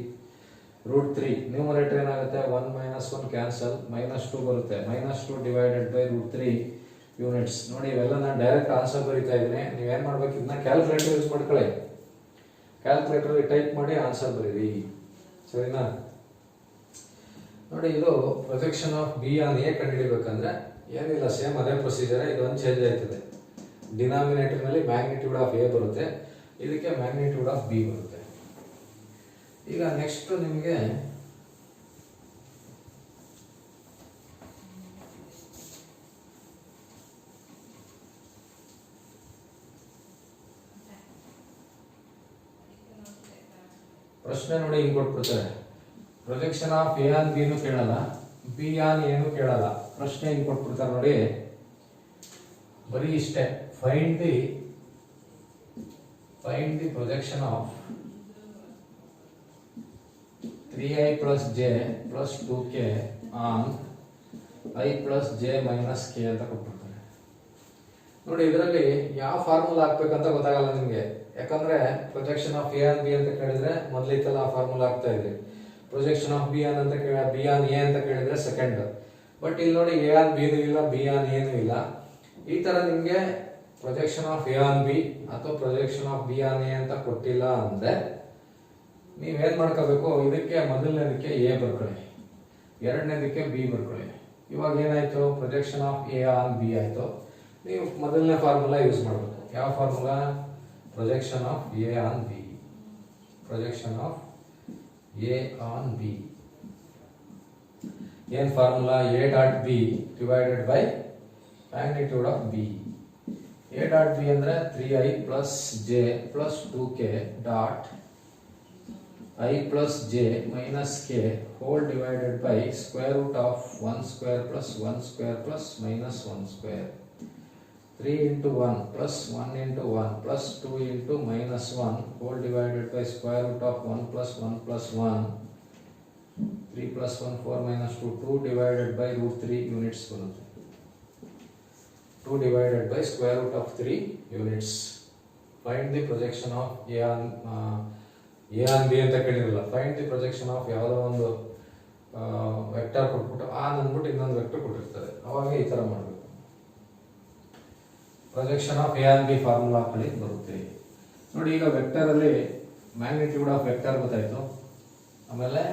ರೂಟ್ 3. ನ್ಯೂಮರೇಟರ್ ಏನಾಗುತ್ತೆ, 1 minus 1 ಕ್ಯಾನ್ಸಲ್, minus 2 ಬರುತ್ತೆ, minus 2 divided by root 3 units. ನೋಡಿ, ಇವೆಲ್ಲ ನಾನು ಡೈರೆಕ್ಟ್ ಆನ್ಸರ್ ಬರೀತಾ ಇದ್ದೀನಿ. ನೀವೇನು ಮಾಡ್ಬೇಕು, ಇದನ್ನ ಕ್ಯಾಲ್ಕುಲೇಟರ್ ಯೂಸ್ ಮಾಡ್ಕೊಳ್ಳಿ, ಕ್ಯಾಲ್ಕುಲೇಟರ್ ಟೈಪ್ ಮಾಡಿ ಆನ್ಸರ್ ಬರೀರಿ, ಸರಿನಾ. ನೋಡಿ, ಇದು projection of B on A ಕಂಡುಹಿಡಿಬೇಕಂದ್ರೆ ಏನಿಲ್ಲ, ಸೇಮ್ ಅದೇ ಪ್ರೊಸೀಜರ್. ಇದೊಂದು ಚೇಂಜ್ ಆಯ್ತದೆ, ಡಿನಾಮಿನೇಟರ್ ನಲ್ಲಿ ಮ್ಯಾಗ್ನಿಟ್ಯೂಡ್ ಆಫ್ ಎ ಬರುತ್ತೆ, ಇದಕ್ಕೆ ಮ್ಯಾಗ್ನಿಟ್ಯೂಡ್ ಆಫ್ ಬಿ ಬರುತ್ತೆ. ಈಗ ನೆಕ್ಸ್ಟ್ ನಿಮಗೆ ಪ್ರಶ್ನೆ ನೋಡಿ ಹಿಂಗೆ ಕೊಟ್ಬಿಡ್ತಾರೆ, ಪ್ರೊಜೆಕ್ಷನ್ ಆಫ್ ಎ ಆನ್ ಬಿನೂ ಕೇಳಲ್ಲ, ಬಿ ಆನ್ ಏನು ಕೇಳಲ್ಲ. ಪ್ರಶ್ನೆ ಹಿಂಗೆ ಕೊಟ್ಬಿಡ್ತಾರೆ ನೋಡಿ, ಬರೀ ಇಷ್ಟೇ, find the projection of 3i plus j plus 2k on i plus j minus k ಅಂತ ಕೊಟ್ಬಿಡ್ತಾರೆ. ನೋಡಿ ಇದರಲ್ಲಿ ಯಾವ ಫಾರ್ಮುಲಾ ಹಾಕ್ಬೇಕಂತ ಗೊತ್ತಾಗಲ್ಲ ನಿಮಗೆ, ಯಾಕಂದ್ರೆ projection of A on B ಅಂತ ಕೇಳಿದ್ರೆ ಮೊದಲಿತ್ತಲ್ಲ ಆ ಫಾರ್ಮುಲಾ ಹಾಕ್ತಾ ಇದ್ರಿ, ಪ್ರೊಜೆಕ್ಷನ್ ಆಫ್ ಬಿ ಆನ್ ಅಂತ ಬಿ ಆನ್ ಎ ಅಂತ ಕೇಳಿದ್ರೆ ಸೆಕೆಂಡ್. ಬಟ್ ಇಲ್ಲಿ ನೋಡಿ ಎ ಆನ್ ಬಿನೂ ಇಲ್ಲ, ಬಿ ಆನ್ ಏನೂ ಇಲ್ಲ. ಈ ತರ ನಿಮ್ಗೆ projection of A on B ಅಥವಾ projection of B on A ಅಂತ ಕೊಟ್ಟಿಲ್ಲ ಅಂದ್ರೆ ನೀವೇನ್ ಮಾಡ್ಕೋಬೇಕು, ಇದಕ್ಕೆ ಮೊದಲನೇದಕ್ಕೆ ಎ ಬರ್ಕೊಳ್ಳಿ, ಎರಡನೇದಕ್ಕೆ ಬಿ ಬರ್ಕೊಳ್ಳಿ. ಇವಾಗ ಏನಾಯ್ತು, projection of A on B ಆಯ್ತು. ನೀವು ಮೊದಲನೇ ಫಾರ್ಮುಲಾ ಯೂಸ್ ಮಾಡಬೇಕು. ಯಾವ formula? Projection of A on B. Projection of A on B ಏನ್ formula? A dot B divided by magnitude of B. A dot B ಅಂದ್ರೆ 3i plus j plus 2k dot I plus j minus k whole divided by square root of 1 square plus 1 square plus minus 1 square. 3 into 1 plus 1 into 1 plus 2 into minus 1 whole divided by square root of 1 plus 1 plus 1. 3 plus 1 4 minus 2 2 divided by root 3 units ಬರುತ್ತೆ. 2 divided by square root of 3 units. Find the projection of A on B ಅಂತ ಕೇಳಿರಲ್ಲ, find the projection of ಯಾವುದೋ ಒಂದು vector ಕೊಟ್ಬಿಟ್ಟು on ಅಂದ್ಬಿಟ್ಟು ಇನ್ನೊಂದು vector ಕೊಟ್ಟಿರ್ತಾರೆ, ಅವಾಗ ಈ ತರ ಮಾಡಬೇಕು. Projection of A on B formula ಹಾಕೊಳ್ಳಿ, ಬರುತ್ತೆ ನೋಡಿ. ಈಗ ವೆಕ್ಟರ್ ಅಲ್ಲಿ ಮ್ಯಾಗ್ನಿಟ್ಯೂಡ್ ಆಫ್ ವೆಕ್ಟರ್ ಗೊತ್ತಾಯ್ತು, ಆಮೇಲೆ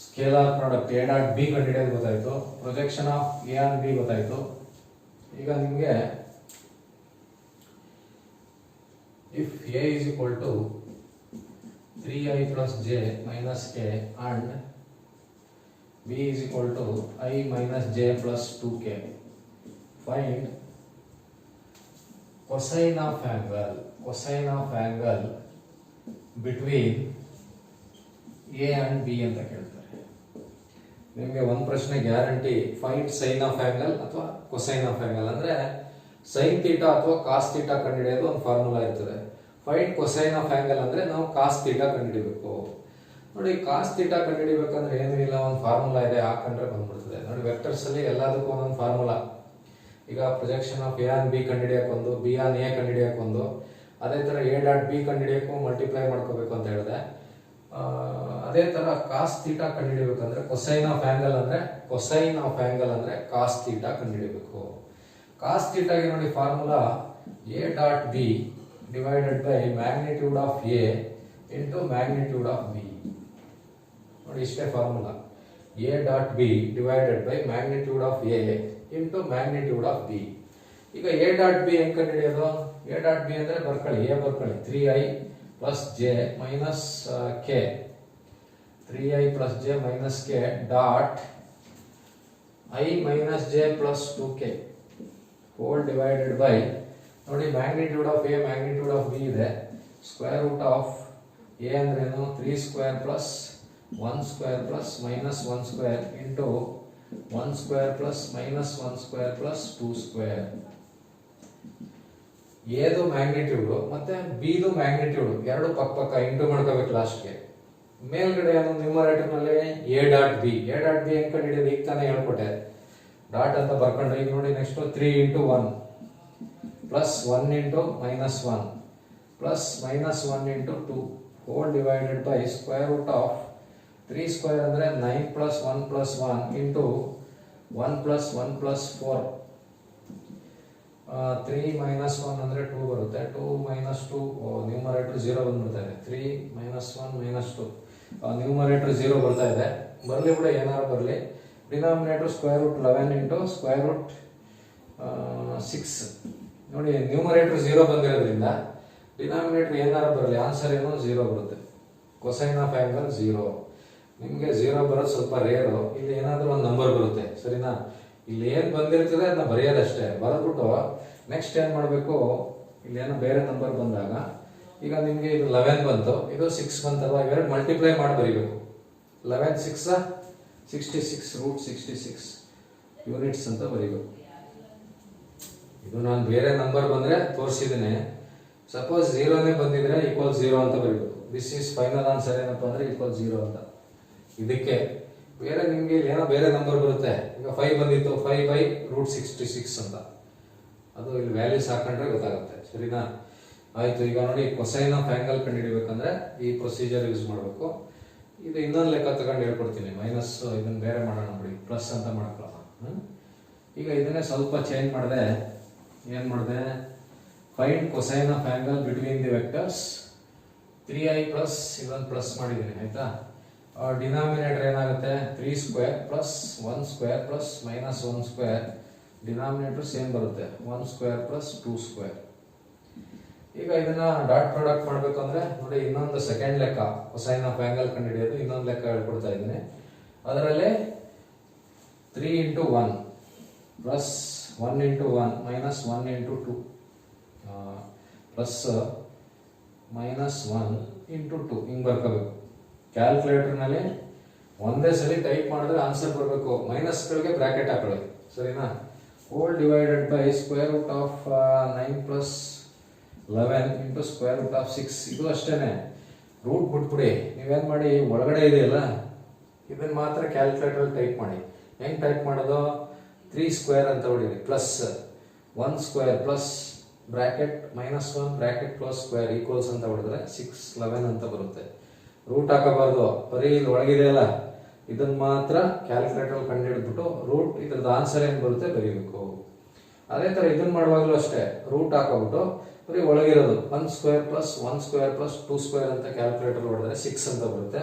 scalar product A dot B ಕಂಡುಹಿಡಿಯೋದು ಗೊತ್ತಾಯ್ತು, projection of A on B ಗೊತ್ತಾಯ್ತು. ಈಗ ನಿಮಗೆ if a is equal to 3i plus j minus k and b is equal to I minus j plus 2k, find cosine of angle between a and b ಅಂತ ಕೇಳ್ತಾರೆ. ನಿಮಗೆ ಒಂದು ಪ್ರಶ್ನೆ guarantee, find sine of angle ಅಥವಾ cosine of angle ಅಂದ್ರೆ sine theta ಅಥವಾ cos theta ಕಂಡುಹಿಡಿಯೋದು ಒಂದು formula ಇರ್ತದೆ. ಫೈಂಡ್ ಕೊಸೈನ್ ಆಫ್ ಆಂಗಲ್ ಅಂದ್ರೆ ನಾವು ಕಾಸ್ ಥೀಟಾ ಕಂಡುಹಿಡಿಬೇಕು. ನೋಡಿ ಕಾಸ್ ಥೀಟಾ ಕಂಡುಹಿಡಿಬೇಕಂದ್ರೆ ಏನೂ ಇಲ್ಲ, ಒಂದು ಫಾರ್ಮುಲಾ ಇದೆ, ಹಾಕೊಂಡ್ರೆ ಬಂದ್ಬಿಡ್ತದೆ. ನೋಡಿ ವೆಕ್ಟರ್ಸ್ ಅಲ್ಲಿ ಎಲ್ಲದಕ್ಕೂ ಒಂದೊಂದು ಫಾರ್ಮುಲಾ. ಈಗ projection of A on B ಕಂಡುಹಿಡಿಯಕ್ಕೆ ಒಂದು, ಬಿ ಆನ್ ಎ ಕಂಡುಹಿಡಿಯಕ್ಕೆ ಒಂದು, ಅದೇ ತರ ಎ ಡಾಟ್ ಬಿ ಕಂಡುಹಿಡಿಯಕ್ಕೂ ಮಲ್ಟಿಪ್ಲೈ ಮಾಡ್ಕೋಬೇಕು ಅಂತ ಹೇಳಿದೆ. ಅದೇ ತರ ಕಾಸ್ ಥೀಟಾ ಕಂಡುಹಿಡಿಬೇಕಂದ್ರೆ ಕೊಸೈನ್ ಆಫ್ ಆಂಗಲ್ ಅಂದ್ರೆ ಕಾಸ್ ಥೀಟಾ ಕಂಡುಹಿಡಿಬೇಕು. ಕಾಸ್ ಥೀಟಾಗೆ ನೋಡಿ formula A dot B divided by magnitude of A into magnitude of B. ನೋಡಿ ಇಷ್ಟೇ formula, A dot B divided by magnitude of A into magnitude of B. ಈಗ A dot B ಹೆಂಗ್ ಕಂಡುಹಿಡಿಯೋದು? A dot B ಅಂದ್ರೆ ಬರ್ಕೊಳ್ಳಿ, A ಬರ್ಕೊಳ್ಳಿ, 3i plus j minus k, 3i plus j minus k dot I minus j plus 2k whole divided by, ನೋಡಿ magnitude of A magnitude of B ಇದೆ, square root of A ಅಂದ್ರೇನು 3 square plus 1 square plus minus 1 square into 1 square plus minus 1 square plus 2 square. ಎದು magnitude ಮತ್ತೆ ಬಿದು magnitude ಎರಡು ಪಕ್ಕ ಪಕ್ಕ into ಮಾಡ್ಕೋಬೇಕು ಲಾಸ್ಟ್ಗೆ. ಮೇಲ್ಗಡೆ ಏನು ನ್ಯೂಮರೇಟರ್ ನಲ್ಲಿ ಎ ಡಾಟ್ ಬಿ ಹೆಂಗ್ ಕಂಡುಹಿಡಿಯೋದು ಈಗ ತಾನೇ ಹೇಳ್ಕೊಟ್ಟೆ, ಡಾಟ್ ಅಂತ ಬರ್ಕೊಂಡ್ರೆ. ಈಗ ನೋಡಿ next 3 into 1 plus 1 into minus 1 plus minus 1 into 2 whole divided by square root of 3 square ಅಂದ್ರೆ 9 plus 1 plus 1 into 1 plus 1 plus 4. 3 minus 1 ಅಂದ್ರೆ 2 ಬರುತ್ತೆ, 2 ಮೈನಸ್ 2 ನ್ಯೂಮರೇಟರ್ 0 ಬಂದ್ಬಿಡ್ತಾ ಇದೆ. 3 ಮೈನಸ್ 1 ಮೈನಸ್ 2 ನ್ಯೂಮರೇಟರ್ 0 ಬರ್ತಾ ಇದೆ. ಬರ್ಲಿ ಕೂಡ ಏನಾರು ಬರಲಿ, denominator square root 11 into square root 6. ನೋಡಿ ನ್ಯೂಮರೇಟರ್ 0 ಬಂದಿರೋದ್ರಿಂದ ಡಿನಾಮಿನೇಟರ್ ಏನಾರು ಬರಲಿ, ಆನ್ಸರ್ ಏನು 0 ಬರುತ್ತೆ. Cosine of angle 0. ನಿಮಗೆ 0 ಬರೋದು ಸ್ವಲ್ಪ ರೇರು, ಇಲ್ಲಿ ಏನಾದರೂ ಒಂದು ನಂಬರ್ ಬರುತ್ತೆ, ಸರಿನಾ? ಇಲ್ಲಿ ಏನ್ ಬಂದಿರ್ತದೆ ಅದನ್ನ ಬರೆಯೋದಷ್ಟೇ. ಬರೆದ್ಬಿಟ್ಟು ನೆಕ್ಸ್ಟ್ ಏನ್ ಮಾಡಬೇಕು, ಇಲ್ಲಿ ಏನೋ ಬೇರೆ ನಂಬರ್ ಬಂದಾಗ ಈಗ ನಿಮಗೆ ಇದು 11 ಬಂತು, ಇದು 6 ಬಂತಲ್ವಾ, ಇವೆರಡು ಮಲ್ಟಿಪ್ಲೈ ಮಾಡಿ ಬರೀಬೇಕು. 11 6 66 ರೂಟ್ 66 ಯೂನಿಟ್ಸ್ ಅಂತ ಬರೀಬೇಕು. ಇದು ನಾನು ಬೇರೆ ನಂಬರ್ ಬಂದ್ರೆ ತೋರಿಸಿದ್ದೇನೆ. ಸಪೋಸ್ 0ನೇ ಬಂದಿದ್ರೆ ಈಕ್ವಲ್ 0 ಅಂತ ಬರೀಬೇಕು. ದಿಸ್ ಈಸ್ ಫೈನಲ್ ಆನ್ಸರ್ ಏನಪ್ಪ ಅಂದ್ರೆ ಈಕ್ವಲ್ 0 ಅಂತ. ಇದಕ್ಕೆ ಬೇರೆ ನಿಮ್ಗೆ ಏನೋ ಬೇರೆ ನಂಬರ್ ಬರುತ್ತೆ. ಈಗ 5 ಬಂದಿತ್ತು, 5 ಬೈ ರೂಟ್ 66 ಅಂತ, ಅದು ಇಲ್ಲಿ ವ್ಯಾಲ್ಯೂಸ್ ಹಾಕೊಂಡ್ರೆ ಗೊತ್ತಾಗುತ್ತೆ. ಸರಿನಾ? ಆಯ್ತು. ಈಗ ನೋಡಿ, ಕೊಸೈನ್ ಆಫ್ ಆಂಗಲ್ ಕಂಡುಹಿಡಿಬೇಕಂದ್ರೆ ಈ ಪ್ರೊಸೀಜರ್ ಯೂಸ್ ಮಾಡಬೇಕು. ಇದು ಇನ್ನೊಂದು ಲೆಕ್ಕ ತಗೊಂಡು ಹೇಳ್ಕೊಡ್ತೀನಿ. ಮೈನಸ್ ಇದನ್ನ ಬೇರೆ ಮಾಡೋಣ ಬಿಡಿ, ಪ್ಲಸ್ ಅಂತ ಮಾಡ್ಕೊಳ್ಳೋಣ. ಈಗ ಇದನ್ನೇ ಸ್ವಲ್ಪ ಚೇಂಜ್ ಮಾಡಿದೆ. ಏನ್ ಮಾಡಿದೆ? Find cosine of angle between the vectors 3i plus ಇದೊಂದು ಪ್ಲಸ್ ಮಾಡಿದ್ದೀನಿ. ಆಯ್ತಾ? ಡಿನಾಮಿನೇಟರ್ ಏನಾಗುತ್ತೆ? 3 square plus 1 square plus minus 1 square. Denominator same ಬರುತ್ತೆ, 1 ಸ್ಕ್ವೇರ್ ಪ್ಲಸ್ 2 ಸ್ಕ್ವೇರ್. ಈಗ ಇದನ್ನ ಡಾಟ್ ಪ್ರಾಡಕ್ಟ್ ಮಾಡ್ಬೇಕಂದ್ರೆ ನೋಡಿ, ಇನ್ನೊಂದು ಸೆಕೆಂಡ್ ಲೆಕ್ಕ ಕೊಸೈನ್ ಆಫ್ ಆಂಗಲ್ ಕಂಡುಹಿಡಿಯೋದು, ಇನ್ನೊಂದು ಲೆಕ್ಕ ಹೇಳ್ಕೊಡ್ತಾ ಇದ್ದೀನಿ. ಅದರಲ್ಲಿ 3 into 1 plus 1 into 1 minus 1 into 2 plus minus 1 into 2 ಹಿಂಗೆ ಬರ್ಕೋಬೇಕು. ಕ್ಯಾಲ್ಕುಲೇಟರ್ನಲ್ಲಿ ಒಂದೇ ಸಲ ಟೈಪ್ ಮಾಡಿದ್ರೆ ಆನ್ಸರ್ ಬರಬೇಕು. ಮೈನಸ್ಗಳಿಗೆ ಬ್ರಾಕೆಟ್ ಹಾಕೊಳ್ಳಿ. ಸರಿನಾ? Whole divided by square root of 9 plus 11 into square root of 6. ಇದು ಅಷ್ಟೇನೆ, ರೂಟ್ ಬಿಟ್ಬಿಡಿ. ನೀವೇನು ಮಾಡಿ, ಒಳಗಡೆ ಇದೆಯಲ್ಲ ಇದನ್ನ ಮಾತ್ರ ಕ್ಯಾಲ್ಕುಲೇಟರ್ ಟೈಪ್ ಮಾಡಿ. ಹೆಂಗೆ ಟೈಪ್ ಮಾಡೋದು? 3 ಸ್ಕ್ವೇರ್ ಅಂತ ಹೊಡೀರಿ, plus 1 square plus bracket minus 1 bracket close square equals ಅಂತ ಹೊಡೆದ್ರೆ 6 11 ಅಂತ ಬರುತ್ತೆ. ರೂಟ್ ಹಾಕಬಾರ್ದು, ಬರೀ ಇಲ್ಲಿ ಒಳಗಿದೆಯಲ್ಲ ಇದನ್ನ ಮಾತ್ರ ಕ್ಯಾಲ್ಕುಲೇಟರ್ ಕಂಡು ಹಿಡಿದ್ಬಿಟ್ಟು ರೂಟ್ ಇದ್ರದ್ದು ಆನ್ಸರ್ ಏನು ಬರುತ್ತೆ ಬರೀಬೇಕು. ಅದೇ ತರ ಇದನ್ನ ಮಾಡುವಾಗಲೂ ಅಷ್ಟೇ, ರೂಟ್ ಹಾಕೋಬಿಟ್ಟು ಬರೀ ಒಳಗಿರೋದು 1 square plus 1 square plus 2 square ಅಂತ ಕ್ಯಾಲ್ಕುಲೇಟರ್ ಹೊಡೆದ್ರೆ 6 ಅಂತ ಬರುತ್ತೆ.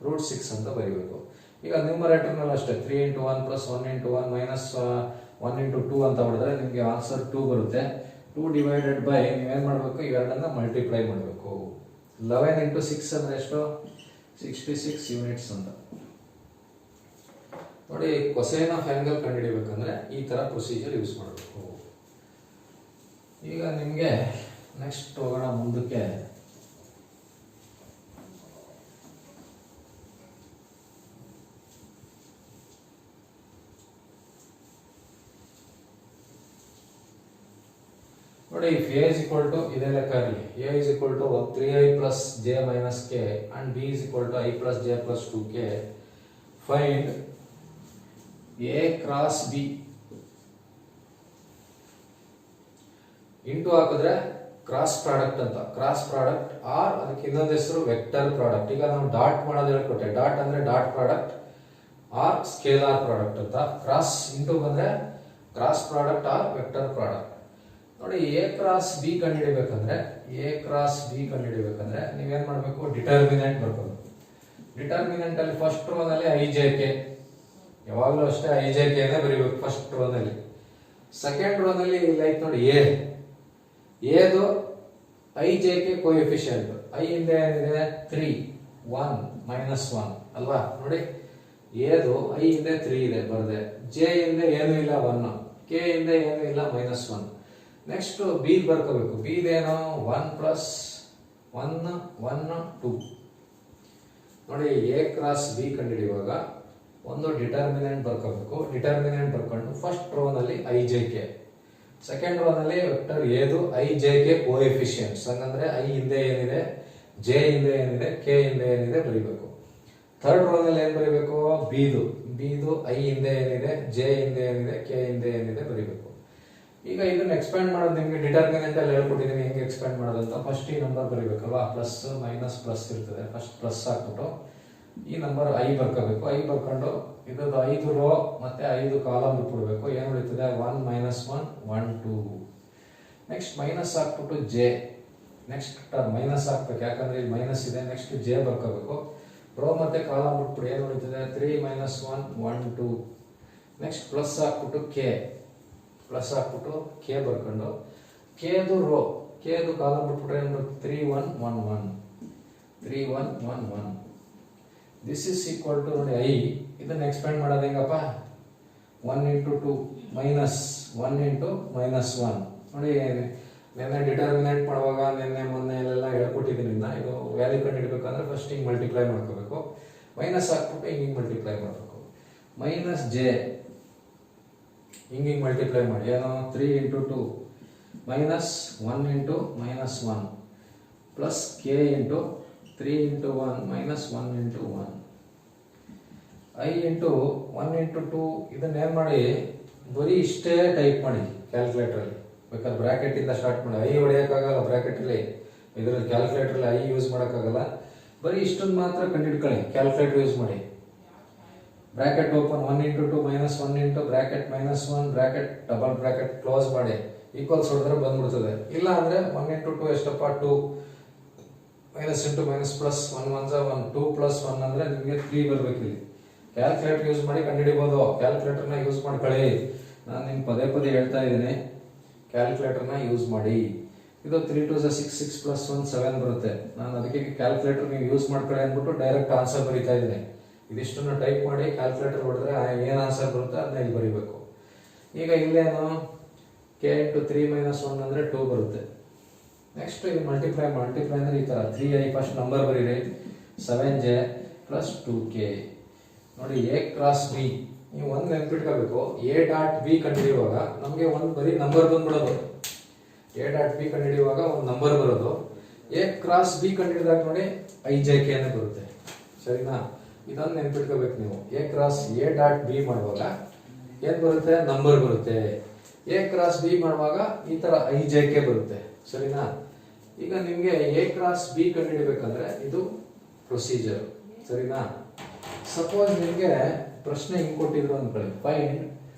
ರೂಟ್ 6 ಅಂತ ಬರೀಬೇಕು. ಈಗ ನ್ಯೂಮರೇಟರ್ನಲ್ಲಿ ಅಷ್ಟೇ, 3 into 1 plus 1 into 1 minus 1 into 2 ಅಂತ ಹೊಡೆದ್ರೆ ನಿಮಗೆ ಆನ್ಸರ್ 2 ಬರುತ್ತೆ. 2 ಡಿವೈಡೆಡ್ ಬೈ ನೀವೇನು ಮಾಡಬೇಕು, ಇವೆರಡನ್ನ ಮಲ್ಟಿಪ್ಲೈ ಮಾಡಬೇಕು. 11 ಇಂಟು 6 ಅಂದ್ರೆ ಎಷ್ಟು? 66 ಯೂನಿಟ್ಸ್ ಅಂತ. ನೋಡಿ, ಕೊಸೈನ್ ಆಫ್ ಆಂಗಲ್ ಕಂಡುಹಿಡಿಬೇಕಂದ್ರೆ ಈ ತರ ಪ್ರೊಸೀಜರ್ ಯೂಸ್ ಮಾಡಬೇಕು. ಈಗ ನಿಮಗೆ ನೆಕ್ಸ್ಟ್ ಹೋಗೋಣ ಮುಂದಕ್ಕೆ. ನೋಡಿ, if a is equal to ಇದೇ ಲೆಕ್ಕ ಇರಲಿ. a is equal to 3i plus j minus k and b is equal to i plus j plus 2k. Find a cross b. Into ಹಾಕಿದ್ರೆ ಕ್ರಾಸ್ ಪ್ರಾಡಕ್ಟ್ ಅಂತ. Cross product or ಅದಕ್ಕೆ ಇನ್ನೊಂದು ಹೆಸರು vector product. ಈಗ ನಾವು dot ಮಾಡೋದು ಹೇಳ್ಕೊಟ್ಟೆ. Dot ಅಂದ್ರೆ dot product, or scalar product ಅಂತ. ಕ್ರಾಸ್ ಇಂಟು ಬಂದ್ರೆ cross product or vector product. ನೋಡಿ, ಎ ಕ್ರಾಸ್ ಬಿ ಕಂಡುಹಿಡಿಬೇಕಂದ್ರೆ ನೀವೇನ್ ಮಾಡಬೇಕು? ಡಿಟರ್ಮಿನೆಂಟ್ ಬರ್ಕೋಬೇಕು. ಡಿಟರ್ಮಿನೆಂಟ್ ಅಲ್ಲಿ ಫಸ್ಟ್ ರೋ ನಲ್ಲಿ ಐ ಜೆ ಕೆ, ಯಾವಾಗಲೂ ಅಷ್ಟೇ ಐ ಜೆ ಕೆ ಬರೀಬೇಕು ಫಸ್ಟ್ ರೋ ನಲ್ಲಿ. ಸೆಕೆಂಡ್ ರೋ ನಲ್ಲಿ ಲೈಕ್ ನೋಡಿ, ಎದು I J K coefficient. I ಇಂದ ಏನಿದೆ? 3 1 ಮೈನಸ್ 1 ಅಲ್ವಾ? ನೋಡಿ, ಎದು ಐ ಇಂದ 3 ಇದೆ ಬರ್ದೆ, ಜೆ ಇಂದ ಏನು ಇಲ್ಲ 1, ಕೆ ಇಂದ ಏನು ಇಲ್ಲ -1. Next B ಬರ್ಕೋಬೇಕು. ಬಿ ಏನು? 1 ಪ್ಲಸ್ 1 1 2. ನೋಡಿ, ಎ ಕ್ರಾಸ್ ಬಿ ಕಂಡುಹಿಡಿಯುವಾಗ ಒಂದು ಡಿಟರ್ಮಿನೆಂಟ್ ಬರ್ಕೋಬೇಕು. ಡಿಟರ್ಮಿನೆಂಟ್ ಬರ್ಕೊಂಡು ಫಸ್ಟ್ ರೋ ನಲ್ಲಿ I J K, second row ನಲ್ಲಿ ವೆಕ್ಟರ್ ಎದು ಐ ಜೆ ಕೆ ಕೋಎಫಿಷಿಯಂಟ್ಸ್. ಹಂಗಂದ್ರೆ ಐ ಹಿಂದೆ ಏನಿದೆ, ಜೆ ಹಿಂದೆ ಏನಿದೆ, ಕೆ ಹಿಂದೆ ಏನಿದೆ ಬರೀಬೇಕು. ಥರ್ಡ್ ರೋ ನಲ್ಲಿ ಏನ್ ಬರೀಬೇಕು? ಬಿದು ಐ ಹಿಂದೆ ಏನಿದೆ, ಜೆ ಹಿಂದೆ ಏನಿದೆ, ಕೆ ಹಿಂದೆ ಏನಿದೆ ಬರೀಬೇಕು. ಈಗ ಇದನ್ನ ಎಕ್ಸ್ಪ್ಯಾಂಡ್ ಮಾಡೋದು ನಿಮ್ಗೆ ಡಿಟರ್ಮಿನೆಂಟ್ ಅಲ್ಲಿ ಹೇಳ್ಕೊಟ್ಟಿದ್ದೀನಿ ಹೆಂಗೆ ಎಕ್ಸ್ಪ್ಯಾಂಡ್ ಮಾಡೋದು ಅಂತ. ಫಸ್ಟ್ ಈ ನಂಬರ್ ಬರೀಬೇಕಲ್ವಾ, ಪ್ಲಸ್ ಮೈನಸ್ ಪ್ಲಸ್ ಇರ್ತದೆ. ಫಸ್ಟ್ ಪ್ಲಸ್ ಹಾಕ್ಬಿಟ್ಟು ಈ ನಂಬರ್ ಐ ಬರ್ಕೋಬೇಕು. ಐ ಬರ್ಕೊಂಡು ಇದ್ರದ್ದು 5 ರೋ ಮತ್ತೆ 5 ಕಾಲಮ್ ಬಿಟ್ಬಿಡ್ಬೇಕು. ಏನು ಉಳಿತದೆ? 1 -1 1 2. ನೆಕ್ಸ್ಟ್ ಮೈನಸ್ ಹಾಕ್ಬಿಟ್ಟು ಜೆ, ನೆಕ್ಸ್ಟ್ ಮೈನಸ್ ಹಾಕ್ಬೇಕು, ಯಾಕಂದ್ರೆ ಇಲ್ಲಿ ಮೈನಸ್ ಇದೆ. ನೆಕ್ಸ್ಟ್ ಜೆ ಬರ್ಕೋಬೇಕು. ರೋ ಮತ್ತೆ ಕಾಲಮ್ ಬಿಟ್ಬಿಟ್ಟು ಏನು ಉಳಿತದೆ? 3 -1 1 2. ನೆಕ್ಸ್ಟ್ ಪ್ಲಸ್ ಹಾಕ್ಬಿಟ್ಟು ಕೆ, ಪ್ಲಸ್ ಹಾಕ್ಬಿಟ್ಟು ಕೆ ಬರ್ಕೊಂಡು ಕೆದು ರೋ, ಕೆದು ಕಾಲಮ್ ಬಿಟ್ಬಿಟ್ರೆ ಏನು? 3 1 1 1 3 1 1 1. ದಿಸ್ ಇಸ್ ಈಕ್ವಲ್ ಟು ನೋಡಿ ಐ. ಇದನ್ನ ಎಕ್ಸ್ಪ್ಯಾಂಡ್ ಮಾಡೋದು ಹೆಂಗಪ್ಪ? 1 ಇಂಟು 2 ಮೈನಸ್ 1 ಇಂಟು -1. ನೋಡಿ, ನೆನ್ನೆ ಡಿಟರ್ಮಿನೆಂಟ್ ಮಾಡುವಾಗ ನೆನ್ನೆ ಮೊನ್ನೆ ಎಲ್ಲ ಹೇಳ್ಕೊಟ್ಟಿದ್ದೀನಿ. ಇದು ವ್ಯಾಲ್ಯೂ ಕಂಡುಹಿಡಬೇಕಂದ್ರೆ ಫಸ್ಟ್ ಹಿಂಗೆ ಮಲ್ಟಿಪ್ಲೈ ಮಾಡ್ಕೋಬೇಕು, ಮೈನಸ್ ಹಾಕ್ಬಿಟ್ಟು ಹಿಂಗೆ ಮಲ್ಟಿಪ್ಲೈ ಮಾಡಬೇಕು. ಮೈನಸ್ ಜೆ ಹಿಂಗೆ ಮಲ್ಟಿಪ್ಲೈ ಮಾಡಿ, ಏನೋ 3 × 2 minus 1 × -1 plus K into 3 × 1 minus 1 × 1 I into 1 × 2. ಇದನ್ನೇನು ಮಾಡಿ ಬರೀ ಇಷ್ಟೇ ಟೈಪ್ ಮಾಡಿ ಕ್ಯಾಲ್ಕುಲೇಟ್ರಲ್ಲಿ. ಬೇಕಾದ್ರೆ ಬ್ರ್ಯಾಕೆಟಿಂದ ಸ್ಟಾರ್ಟ್ ಮಾಡಿ, ಐ ಹೊಡೆಯೋಕ್ಕಾಗಲ್ಲ ಬ್ರ್ಯಾಕೆಟಲ್ಲಿ, ಇದರಲ್ಲಿ ಕ್ಯಾಲ್ಕುಲೇಟ್ರಲ್ಲಿ ಐ ಯೂಸ್ ಮಾಡೋಕ್ಕಾಗಲ್ಲ. ಬರೀ ಇಷ್ಟೊಂದು ಮಾತ್ರ ಕಂಡುಹಿಡ್ಕೊಳ್ಳಿ ಕ್ಯಾಲ್ಕುಲೇಟರ್ ಯೂಸ್ ಮಾಡಿ. Bracket open 1 × 2 minus 1 into bracket -1 bracket double bracket close ಮಾಡಿ ಈಕ್ವಲ್ಸ್ ಹೊಡೆದ್ರೆ ಬಂದ್ಬಿಡ್ತದೆ. ಇಲ್ಲ ಅಂದರೆ 1 × 2 ಎಷ್ಟಪ್ಪ 2 ಮೈನಸ್ ಇಂಟು ಮೈನಸ್ ಪ್ಲಸ್ 1 × 1 2 + 1 ಅಂದರೆ ನಿಮಗೆ 3 ಬರಬೇಕಿಲ್ಲಿ. ಕ್ಯಾಲ್ಕುಲೇಟರ್ ಯೂಸ್ ಮಾಡಿ ಕಂಡುಹಿಡಿಬೋದು. ಕ್ಯಾಲ್ಕುಲೇಟರ್ನ ಯೂಸ್ ಮಾಡ್ಕೊಳ್ಳಿ. ನಾನು ನಿಮ್ಗೆ ಪದೇ ಪದೇ ಹೇಳ್ತಾ ಇದ್ದೀನಿ, ಕ್ಯಾಲ್ಕುಲೇಟರ್ನ ಯೂಸ್ ಮಾಡಿ. ಇದು 3 × 2 = 6 6 + 1 7 ಬರುತ್ತೆ. ನಾನು ಅದಕ್ಕೆ ಕ್ಯಾಲ್ಕುಲೇಟರ್ ನೀವು ಯೂಸ್ ಮಾಡ್ಕೊಳ್ಳಿ ಅಂದ್ಬಿಟ್ಟು ಡೈರೆಕ್ಟ್ ಆನ್ಸರ್ ಬರೀತಾ ಇದ್ದೀನಿ. ಇದಿಷ್ಟನ್ನು ಟೈಪ್ ಮಾಡಿ ಕ್ಯಾಲ್ಕುಲೇಟರ್ ಹೊಡೆದ್ರೆ ಏನು ಆನ್ಸರ್ ಬರುತ್ತೆ ಅದನ್ನ ಇಲ್ಲಿ ಬರೀಬೇಕು. ಈಗ ಇಲ್ಲೇನು k × 3 - 1 ಅಂದರೆ 2 ಬರುತ್ತೆ. ನೆಕ್ಸ್ಟ್ ಇದು ಮಲ್ಟಿಪ್ಲೈ ಅಂದರೆ ಈ ಥರ 3i ಫಸ್ಟ್ ನಂಬರ್ ಬರೀರಿ, 7j + 2k. ನೋಡಿ a × b ನೀವು ಒಂದು ನೆನ್ಪಿಟ್ಕೋಬೇಕು. a.b ಕಂಡುಹಿಡಿಯುವಾಗ ನಮಗೆ ಒಂದು ಬರೀ ನಂಬರ್ ಬಂದ್ಬಿಡೋದು. a.b ಕಂಡುಹಿಡಿಯುವಾಗ ಒಂದು ನಂಬರ್ ಬರೋದು. a × b ಕಂಡುಹಿಡಿದಾಗ ನೋಡಿ ijk ಅಂತ ಬರುತ್ತೆ. ಸರಿನಾ? ಇದನ್ನು ನೆನ್ಪಿಟ್ಕೋಬೇಕು ನೀವು. a × a.b ಮಾಡುವಾಗ ಏನು ಬರುತ್ತೆ? ನಂಬರ್ ಬರುತ್ತೆ. a × b ಮಾಡುವಾಗ ಈ ಥರ ijk ಬರುತ್ತೆ. ಸರಿನಾ? ಈಗ ನಿಮಗೆ a × b ಕಂಡುಹಿಡಿಬೇಕಂದ್ರೆ ಇದು ಪ್ರೊಸೀಜರ್. ಸರಿನಾ? ಸಪೋಸ್ ನಿಮಗೆ ಪ್ರಶ್ನೆ ಹಿಂಗೆ ಕೊಟ್ಟಿದ್ರು ಅಂದ್ಕೊಳ್ಳಿ, find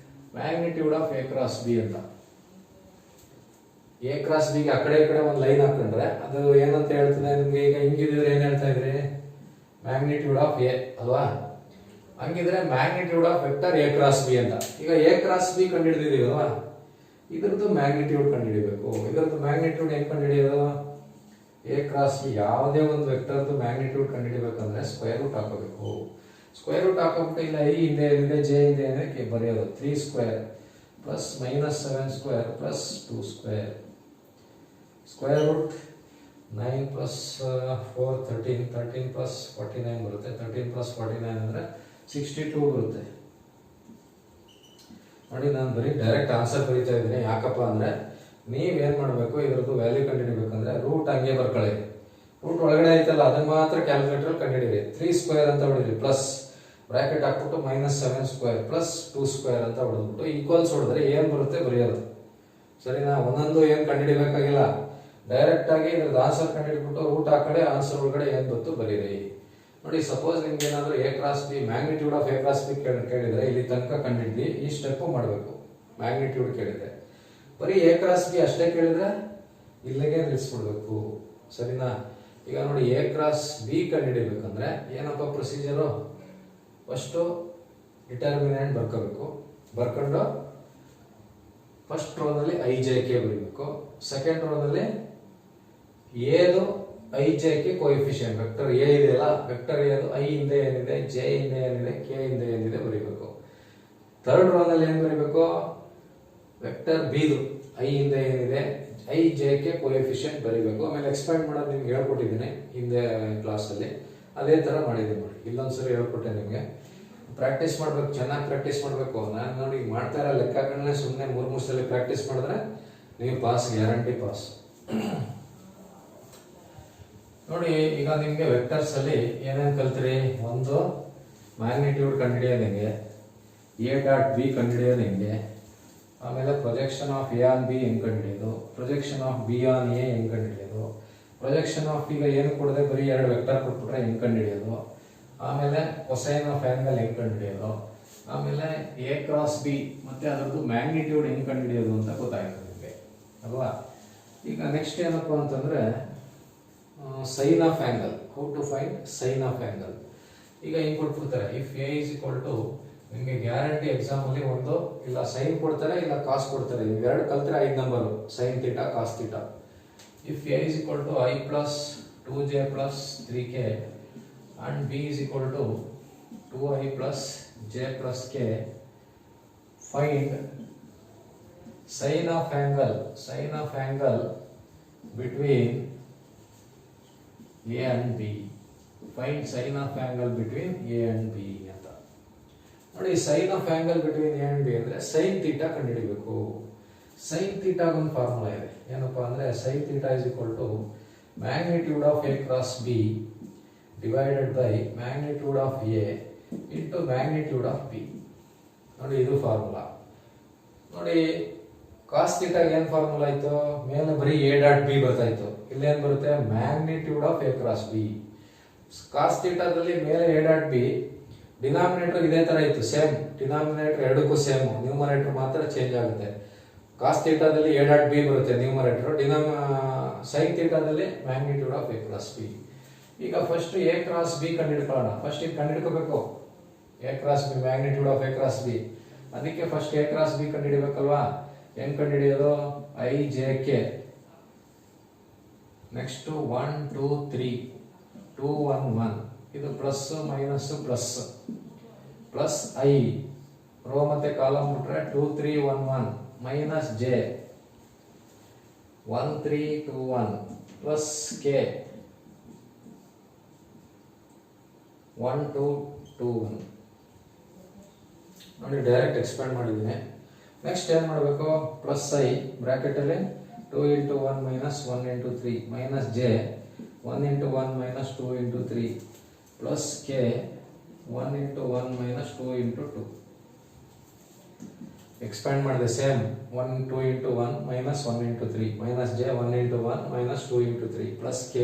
magnitude of a × b ಅಂತ. a × b ಗೆ ಆ ಕಡೆ ಈ ಕಡೆ ಒಂದು ಲೈನ್ ಹಾಕೊಂಡ್ರೆ ಅದು ಏನಂತ ಹೇಳ್ತದೆ ನಿಮ್ಗೆ? ಈಗ ಹಿಂಗಿದ್ರೆ ಏನ್ ಹೇಳ್ತಾ ಇದ್ರಿ? ಮ್ಯಾಗ್ನಿಟ್ಯೂಡ್ ಆಫ್ a ಅಲ್ವಾ? ಹಂಗಿದ್ರೆ magnitude of vector a × b ಅಂತ. ಈಗ a × b ಕಂಡುಹಿಡಿದಿದ್ದೀವಿ ಅಲ್ವಾ? ಇದ್ರದ್ದು ಮ್ಯಾಗ್ನಿಟ್ಯೂಡ್ ಕಂಡುಹಿಡಿಬೇಕು. ಇದರದ್ದು ಮ್ಯಾಗ್ನಿಟ್ಯೂಡ್ ಹೆಂಗ್ ಕಂಡುಹಿಡಿಯೋದು? a × b ಯಾವುದೇ ಒಂದು ವೆಕ್ಟರ್ದು ಮ್ಯಾಗ್ನಿಟ್ಯೂಡ್ ಕಂಡುಹಿಡಿಬೇಕಂದ್ರೆ ಸ್ಕ್ವೇರ್ ರೂಟ್ ಹಾಕೋಬೇಕು. ಸ್ಕ್ವೇರ್ ರೂಟ್ ಹಾಕೋಬಿಟ್ಟು ಇಲ್ಲ i ಹಿಂದೆ ಏನಿದೆ j ಹಿಂದೆ ಏನಿದೆ ಬರೆಯೋದು. 3² + -7² + 2². ಸ್ಕ್ವೇರ್ ರೂಟ್ 9 + 4 13 13 + 49 ಬರುತ್ತೆ. 13 + 49 ಅಂದರೆ 62 ಬರುತ್ತೆ. ನೋಡಿ, ನಾನು ಬರೀ ಡೈರೆಕ್ಟ್ ಆನ್ಸರ್ ಬರೀತಾ ಇದ್ದೀನಿ. ಯಾಕಪ್ಪ ಅಂದರೆ ನೀವೇನು ಮಾಡಬೇಕು, ಇದರದ್ದು ವ್ಯಾಲ್ಯೂ ಕಂಡುಹಿಡಿಬೇಕಂದ್ರೆ ರೂಟ್ ಹಂಗೆ ಬರ್ಕೊಳ್ಳಿ. ರೂಟ್ ಒಳಗಡೆ ಐತಲ್ಲ ಅದನ್ನ ಮಾತ್ರ ಕ್ಯಾಲ್ಕುಲೇಟರ್ ಕಂಡುಹಿಡಿರಿ. 3² ಅಂತ ಹೊಡಿರಿ, ಪ್ಲಸ್ ಬ್ರ್ಯಾಕೆಟ್ ಹಾಕ್ಬಿಟ್ಟು -7² + 2² ಅಂತ ಹೊಡೆದ್ಬಿಟ್ಟು ಈಕ್ವಲ್ಸ್ ಹೊಡೆದ್ರೆ ಏನು ಬರುತ್ತೆ ಬರೆಯೋದು. ಸರಿನಾ? ಒಂದೊಂದು ಏನು ಕಂಡುಹಿಡಿಬೇಕಾಗಿಲ್ಲ, ಡೈರೆಕ್ಟ್ ಆಗಿ ಇದ್ರದ್ದು ಆನ್ಸರ್ ಕಂಡುಹಿಡ್ಬಿಟ್ಟು ರೂಟ್ ಹಾಕಡೆ ಆನ್ಸರ್ ಒಳಗಡೆ ಏನು ಬಂತು ಬರೀರಿ. ನೋಡಿ, ಸಪೋಸ್ ನಿಮ್ಗೆ ಏನಾದರೂ a × b magnitude of a × b ಕೇಳಿದ್ರೆ ಇಲ್ಲಿ ತನಕ ಕಂಡುಹಿಡಿದು ಈ ಸ್ಟೆಪ್ ಮಾಡಬೇಕು. ಮ್ಯಾಗ್ನಿಟ್ಯೂಡ್ ಕೇಳಿದ್ರೆ ಬರೀ a × b ಅಷ್ಟೇ ಕೇಳಿದ್ರೆ ಇಲ್ಲಿಗೆ ನಿಲ್ಲಿಸ್ಬಿಡ್ಬೇಕು. ಸರಿನಾ? ಈಗ ನೋಡಿ, a × b ಕಂಡುಹಿಡಿಬೇಕಂದ್ರೆ ಏನಪ್ಪ ಪ್ರೊಸೀಜರು? ಫಸ್ಟು ಡಿಟರ್ಮಿನೆಂಟ್ ಬರ್ಕೋಬೇಕು. ಬರ್ಕೊಂಡು ಫಸ್ಟ್ ರೋನಲ್ಲಿ ijk ಬರೀಬೇಕು. ಸೆಕೆಂಡ್ ರೋನಲ್ಲಿ ಏದು ijk ಕೋಎಫಿಷಿಯಂಟ್ ವೆಕ್ಟರ್ a ಇದೆಯಲ್ಲ, ವೆಕ್ಟರ್ ಏದು i ಹಿಂದೆ ಏನಿದೆ, j ಹಿಂದೆ ಏನಿದೆ, k ಹಿಂದೆ ಏನಿದೆ ಬರೀಬೇಕು. ಥರ್ಡ್ ರೋನಲ್ಲಿ ಏನು ಬರೀಬೇಕು? ವೆಕ್ಟರ್ ಬಿದು i ಹಿಂದೆ ಏನಿದೆ, i j k ಕೋಎಫಿಷಿಯಂಟ್ ಬರೀಬೇಕು. ಆಮೇಲೆ ಎಕ್ಸ್ಪ್ಯಾಂಡ್ ಮಾಡೋದು ನಿಮ್ಗೆ ಹೇಳ್ಕೊಟ್ಟಿದ್ದೀನಿ ಹಿಂದೆ ಕ್ಲಾಸಲ್ಲಿ, ಅದೇ ಥರ ಮಾಡಿದ್ದೀನಿ. ನೋಡಿ, ಇಲ್ಲೊಂದ್ಸರಿ ಹೇಳ್ಕೊಟ್ಟೆ ನಿಮಗೆ. ಪ್ರಾಕ್ಟೀಸ್ ಮಾಡ್ಬೇಕು, ಚೆನ್ನಾಗಿ ಪ್ರಾಕ್ಟೀಸ್ ಮಾಡಬೇಕು. ನಾನು ನೋಡಿ ಮಾಡ್ತಾ ಇರೋ ಲೆಕ್ಕಗಳನ್ನೇ ಸುಮ್ಮನೆ 3 ಸಲ ಪ್ರಾಕ್ಟೀಸ್ ಮಾಡಿದ್ರೆ ನೀವು ಪಾಸ್, ಗ್ಯಾರಂಟಿ ಪಾಸ್. ನೋಡಿ, ಈಗ ನಿಮಗೆ ವೆಕ್ಟರ್ಸ್ ಅಲ್ಲಿ ಏನೇನು ಕಲ್ತ್ರಿ? ಒಂದು ಮ್ಯಾಗ್ನಿಟ್ಯೂಡ್ ಕಂಡುಹಿಡಿಯೋದು ಹೆಂಗೆ, a.b ಕಂಡುಹಿಡಿಯೋದು ಹೆಂಗೆ, ಆಮೇಲೆ projection of a on b ಹೆಂಗೆ ಕಂಡುಹಿಡಿಯೋದು, projection of b on a ಹೆಂಗೆ ಕಂಡುಹಿಡಿಯೋದು, ಪ್ರೊಜೆಕ್ಷನ್ ಆಫ್ ಈಗ ಏನು ಕೊಡದೆ ಬರೀ 2 ವೆಕ್ಟರ್ ಕೊಟ್ಬಿಟ್ರೆ ಹೆಂಗೆ ಕಂಡುಹಿಡಿಯೋದು, ಆಮೇಲೆ ಕೊಸೈನ್ ಆಫ್ ಆಂಗಲ್ ಹೆಂಗೆ ಕಂಡುಹಿಡಿಯೋದು, ಆಮೇಲೆ a × b ಮತ್ತೆ ಅದರದ್ದು ಮ್ಯಾಗ್ನಿಟ್ಯೂಡ್ ಹೆಂಗೆ ಕಂಡುಹಿಡಿಯೋದು ಅಂತ ಗೊತ್ತಾಯ್ತು ನಿಮಗೆ ಅಲ್ವಾ? ಈಗ ನೆಕ್ಸ್ಟ್ ಏನಪ್ಪ ಅಂತಂದ್ರೆ sine of angle. How to find sine of angle. ಈಗ ಹಿಂಗೆ ಕೊಟ್ಬಿಡ್ತಾರೆ, ಇಫ್ a = ನಿಮಗೆ ಗ್ಯಾರಂಟಿ ಎಕ್ಸಾಮಲ್ಲಿ ಒಂದು ಇಲ್ಲ ಸೈನ್ ಕೊಡ್ತಾರೆ ಇಲ್ಲ ಕಾಸ್ ಕೊಡ್ತಾರೆ. ಇವೆರಡು ಕಲ್ತ್ರೆ 5 number, sine theta cos theta. If a = i + 2j + 3k and b = 2i + j + k, find sin of angle between A and B. Find sine of angle between A and B ಅಂತ. ನೋಡಿ, sine of angle between A and B ಅಂದ್ರೆ sine theta ಕಂಡುಹಿಡಿಬೇಕು. Sine theta ಒಂದು formula ಇದೆ. ಏನಪ್ಪಾ ಅಂದ್ರೆ sine theta is equal to magnitude of A cross B divided by magnitude of A into magnitude of B. ನೋಡಿ, ಇದು formula. ನೋಡಿ, ಕಾಸ್ ಥೀಟಾಗೆ ಏನ್ ಫಾರ್ಮುಲಾ ಇತ್ತು? ಮೇಲೆ ಬರೀ ಎ ಡಾಟ್ ಬಿ ಬರ್ತಾಯಿತ್ತು. ಇಲ್ಲೇನ್ ಬರುತ್ತೆ? Magnitude of A cross B. Cos ಥೀಟಾದಲ್ಲಿ ಮೇಲೆ ಎ ಡಾಟ್ ಬಿ, ಡಿನಾಮಿನೇಟರ್ ಇದೇ ತರ ಇತ್ತು, ಸೇಮ್ ಡಿನಾಮಿನೇಟರ್ ಎರಡಕ್ಕೂ ಸೇಮ್, ನ್ಯೂಮರೇಟರ್ ಮಾತ್ರ ಚೇಂಜ್ ಆಗುತ್ತೆ. ಕಾಸ್ ಥೀಟಾದಲ್ಲಿ ಎ ಡಾಟ್ ಬಿ ಬರುತ್ತೆ ನ್ಯೂಮರೇಟರ್, ಸೈನ್ ಥೀಟಾದಲ್ಲಿ magnitude of A cross B. ಈಗ ಫಸ್ಟ್ ಎ ಕ್ರಾಸ್ ಬಿ ಕಂಡುಹಿಡ್ಕೊಳ್ಳೋಣ. ಫಸ್ಟ್ ಇದು ಕಂಡುಹಿಡ್ಕೋಬೇಕು, A cross B, magnitude of A cross B. ಅದಕ್ಕೆ ಫಸ್ಟ್ ಎ ಕ್ರಾಸ್ ಬಿ ಕಂಡುಹಿಡಿಬೇಕಲ್ವಾ? ಹೆಂಗ್ ಕಂಡುಹಿಡಿಯೋದು? ಐ ಜೆ ಕೆ, ನೆಕ್ಸ್ಟ್ 1 2 3 2 1 1, ಇದು plus minus plus plus I, row ಮತ್ತೆ ಕಾಲಮ್ ಬಿಟ್ರೆ 2 3 1 1 ಮೈನಸ್ ಜೆ 1 3 2 1 ಪ್ಲಸ್ ಕೆ 1 2 2 1. ನೋಡಿ, ಡೈರೆಕ್ಟ್ ಎಕ್ಸ್ಪ್ಯಾಂಡ್ ಮಾಡಿದ್ದೀನಿ. ನೆಕ್ಸ್ಟ್ ಏನ್ ಮಾಡಬೇಕು? ಪ್ಲಸ್ ಐ ಬ್ರಾಕೆಟ್ ಅಲ್ಲಿ 2 into 1 minus 1 into 3 minus j 1 into 1 minus 2 into 3 plus k 1 into 1 minus 2 into 2. Expand ಮಾಡಿದೆ same 1 2 into 1 minus 1 into 3 minus j 1 into 1 minus 2 into 3 plus k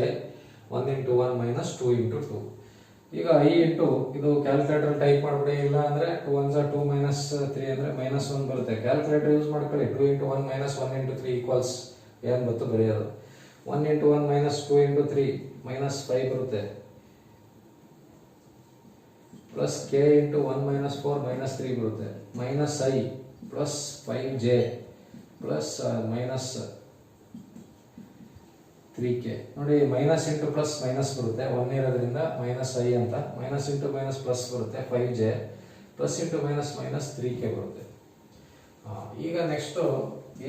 1 into 1 minus 2 into 2. ಈಗ i into ಇದು calculator type ಮಾಡ್ಬಿಡಿ, ಇಲ್ಲ ಅಂದ್ರೆ 2 1s 2 minus 3 ಅಂದ್ರೆ -1 ಬರುತ್ತೆ. Calculator use ಮಾಡ್ಕೊಳ್ಳಿ. 2 into 1 minus 1 into 3 equals ಏನ್ ಗೊತ್ತು ಬರೆಯೋದು. 1 into 1 minus 2 into 3 minus 5 ಬರುತ್ತೆ, plus k into 1 minus 4 minus 3 ಬರುತ್ತೆ, minus i plus 5j plus minus 3k. ನೋಡಿ, ಮೈನಸ್ ಇಂಟು ಪ್ಲಸ್ ಮೈನಸ್ ಬರುತ್ತೆ, 1 ಇರೋದ್ರಿಂದ ಮೈನಸ್ ಐ ಅಂತ, ಮೈನಸ್ ಇಂಟು ಮೈನಸ್ ಪ್ಲಸ್ ಬರುತ್ತೆ 5j, plus into minus minus 3k ಬರುತ್ತೆ. ಈಗ next